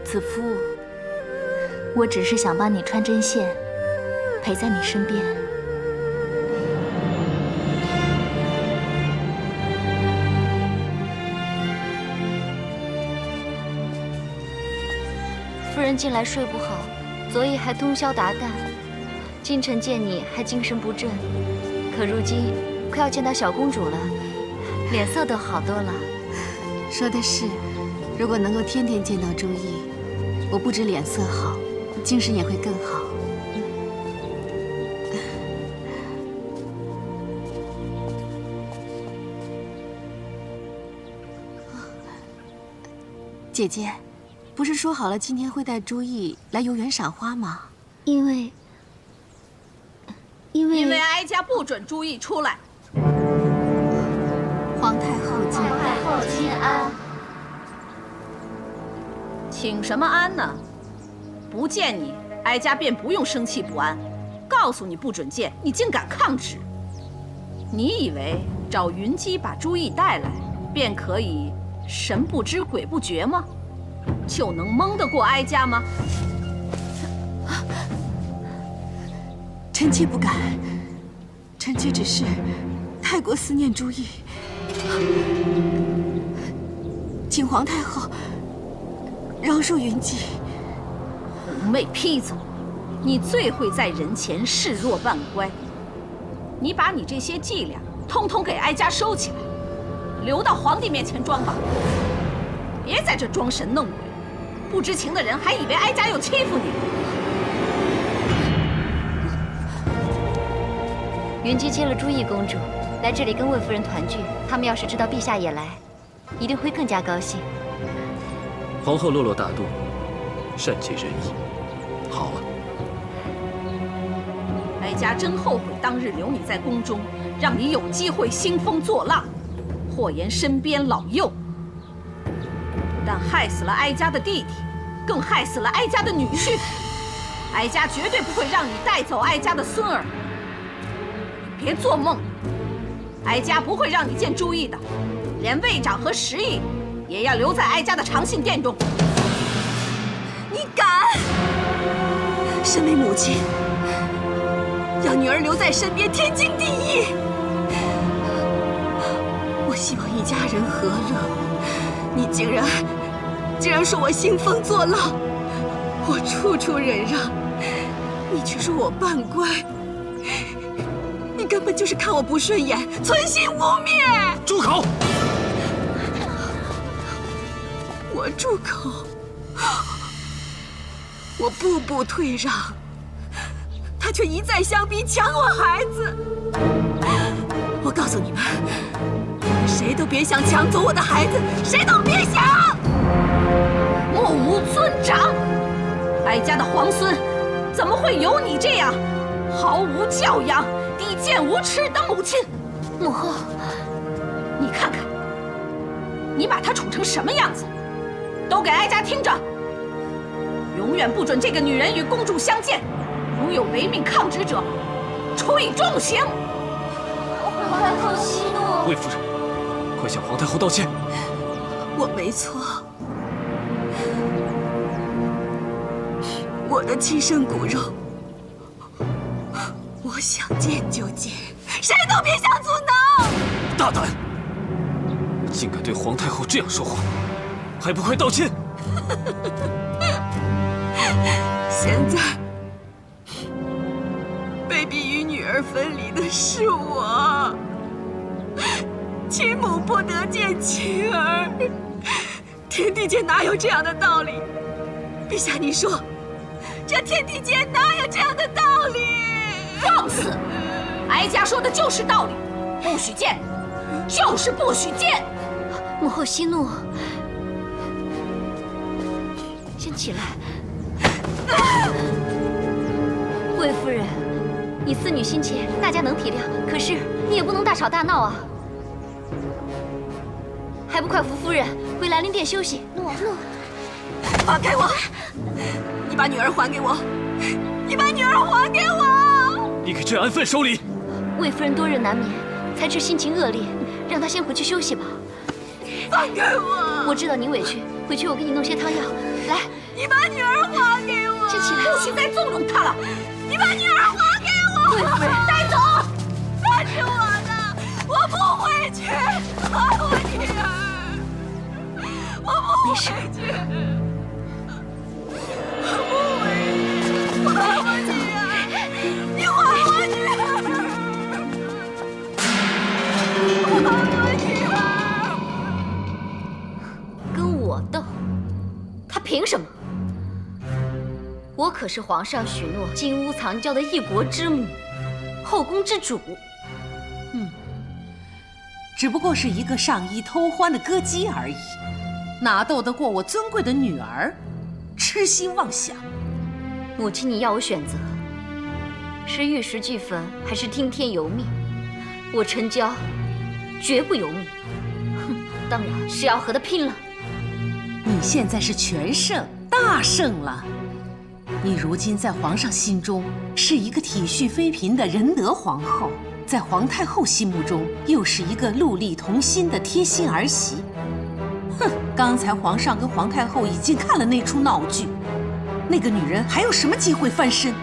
子夫，我只是想帮你穿针线，陪在你身边。夫人近来睡不好，昨夜还通宵达旦，今晨见你还精神不振，可如今快要见到小公主了，脸色都好多了。说的是，如果能够天天见到珠意，我不止脸色好，精神也会更好。姐姐，不是说好了今天会带珠意来游园赏花吗？因为哀家不准珠意出来。皇太后请安。请什么安呢？不见你，哀家便不用生气不安。告诉你不准见，你竟敢抗旨！你以为找云姬把珠意带来，便可以神不知鬼不觉吗？就能蒙得过哀家吗？臣妾不敢，臣妾只是太过思念珠意，请皇太后饶恕云姬。狐媚坯子，你最会在人前视若扮乖。你把你这些伎俩通通给哀家收起来，留到皇帝面前装吧。别在这装神弄鬼，不知情的人还以为哀家又欺负你。云姬接了珠意公主，来这里跟魏夫人团聚。他们要是知道陛下也来，一定会更加高兴。皇后落大度，善解人意，好啊。哀家真后悔当日留你在宫中，让你有机会兴风作浪，祸延身边老幼。不但害死了哀家的弟弟，更害死了哀家的女婿。哀家绝对不会让你带走哀家的孙儿。你别做梦，哀家不会让你见珠意的，连魏长和十义也要留在哀家的长信殿中。你敢！身为母亲，要女儿留在身边，天经地义。我希望一家人和乐，你竟然说我兴风作浪，我处处忍让，你却说我扮乖，你根本就是看我不顺眼，存心污蔑！住口！我住口！我步步退让，他却一再相逼，抢我孩子。我告诉你们，谁都别想抢走我的孩子，谁都别想！目无尊长，哀家的皇孙怎么会有你这样毫无教养、低贱无耻的母亲！母后，你看看，你把她处成什么样子？都给哀家听着！永远不准这个女人与公主相见，如有违命抗旨者，处以重刑。皇太后息怒。魏夫人，快向皇太后道歉。我没错，我的亲生骨肉，我想见就见，谁都别想阻挠！大胆，竟敢对皇太后这样说话，还不快道歉！现在被逼与女儿分离的是我，亲母不得见亲儿，天地间哪有这样的道理？陛下，你说，这天地间哪有这样的道理？放肆！哀家说的就是道理，不许见，就是不许见。母后息怒，先起来。魏夫人，你思女心切，大家能体谅，可是你也不能大吵大闹啊！还不快扶夫人回兰陵殿休息？诺，放开我！你把女儿还给我！你把女儿还给我！你给朕安分守礼。魏夫人多日难眠，才知心情恶劣，让她先回去休息吧。放开我！我知道你委屈，回去我给你弄些汤药。来，你把女儿还给我！先起来，不许再纵容她了！你把女儿还给我！魏夫人，带走！她是我的，我不回去！还我女儿！我不回去！我不回去！还我女儿！你还我女儿！还我女儿！跟我斗？他凭什么？我可是皇上许诺金屋藏娇的一国之母，后宫之主。只不过是一个上衣偷欢的歌姬而已，哪斗得过我尊贵的女儿？痴心妄想！母亲，你要我选择，是玉石俱焚，还是听天由命？我陈娇绝不由命。哼，当然是要和他拼了。你现在是全胜，大胜了。你如今在皇上心中是一个体恤妃嫔的仁德皇后，在皇太后心目中又是一个戮力同心的贴心儿媳。哼，刚才皇上跟皇太后已经看了那出闹剧，那个女人还有什么机会翻身？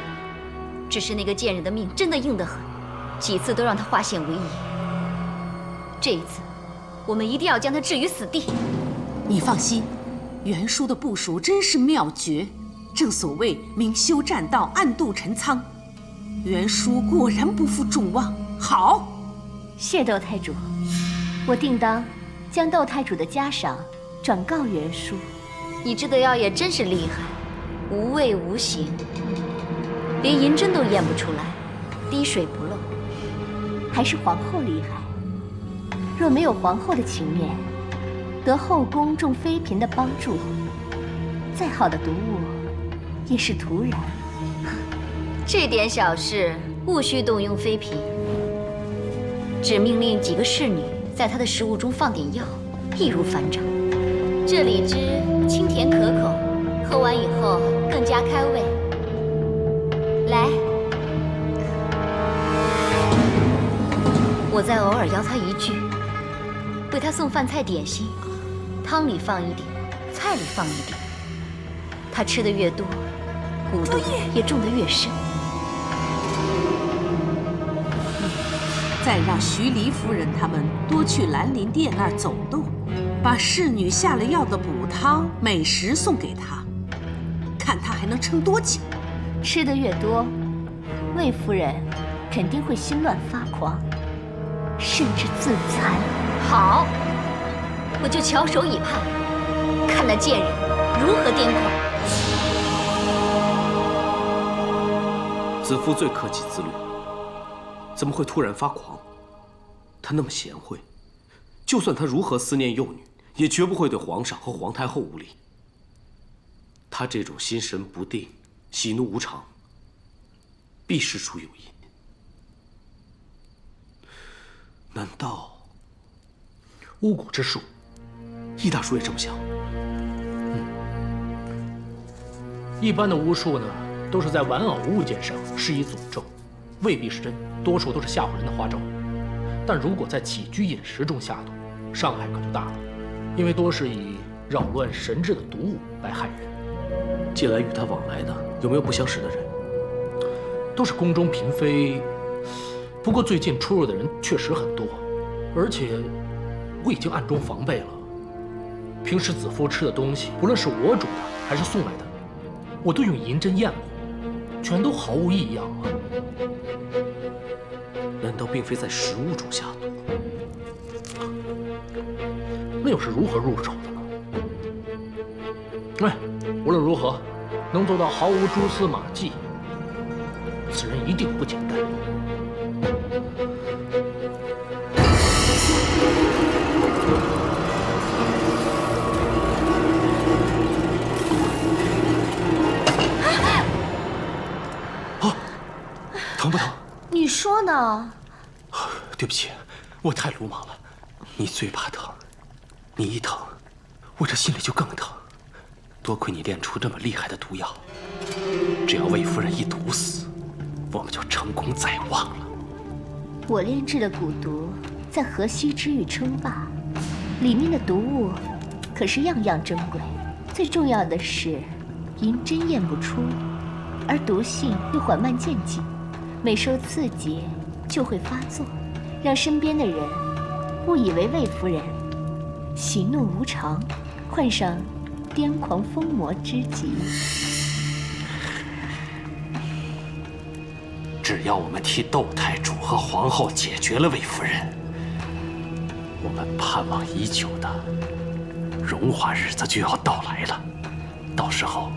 只是那个贱人的命真的硬得很，几次都让她化险为夷。这一次，我们一定要将她置于死地。你放心，袁叔的部署真是妙绝。正所谓明修栈道，暗度陈仓，袁叔果然不负众望。好，谢窦太主，我定当将窦太主的家赏转告袁叔。你制的药也真是厉害，无味无形，连银针都验不出来，滴水不漏。还是皇后厉害。若没有皇后的情面，得后宫众妃嫔的帮助，再好的毒物也是徒然。这点小事务须动用妃嫔，只命令几个侍女在她的食物中放点药，易如反掌。这李汁清甜可口，喝完以后更加开胃。来，我再偶尔邀她一聚，为她送饭菜点心，汤里放一点，菜里放一点。她吃的越多，蛊毒也种得越深。再让徐黎夫人他们多去兰陵殿那儿走动，把侍女下了药的补汤、美食送给她，看她还能撑多久。吃得越多，魏夫人肯定会心乱发狂，甚至自残。好，我就翘首以盼，看那贱人如何癫狂。子夫最克己自律，怎么会突然发狂？他那么贤惠，就算他如何思念幼女，也绝不会对皇上和皇太后无礼。他这种心神不定、喜怒无常，必事出有因。难道巫蛊之术，易大叔也这么想？一般的巫术呢，都是在玩偶物件上施以诅咒，未必是真，多数都是吓唬人的花招。但如果在起居饮食中下毒，伤害可就大了，因为多是以扰乱神志的毒物来害人。近来与他往来的有没有不相识的人？都是宫中嫔妃，不过最近出入的人确实很多，而且我已经暗中防备了。平时子夫吃的东西，不论是我煮的还是送来的，我都用银针验过，全都毫无异样啊。难道并非在食物中下毒？那又是如何入手的呢？哎，无论如何，能做到毫无蛛丝马迹，此人一定不简单。疼不疼？你说呢？对不起，我太鲁莽了。你最怕疼，你一疼，我这心里就更疼。多亏你炼出这么厉害的毒药，只要魏夫人一毒死，我们就成功在望了。我炼制的蛊毒在河西之域称霸，里面的毒物可是样样珍贵。最重要的是，银针验不出，而毒性又缓慢渐进，每受刺激就会发作，让身边的人误以为魏夫人喜怒无常，患上癫狂疯魔之疾。只要我们替窦太主和皇后解决了魏夫人，我们盼望已久的荣华日子就要到来了。到时候，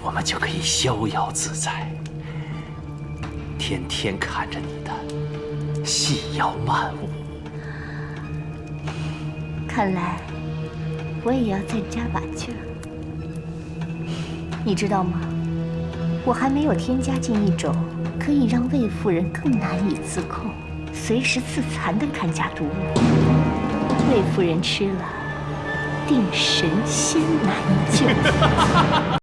我们就可以逍遥自在，天天看着你的细腰曼舞。看来我也要再加把劲儿。你知道吗？我还没有添加进一种可以让魏夫人更难以自控、随时自残的看家毒物。魏夫人吃了，定神仙难救。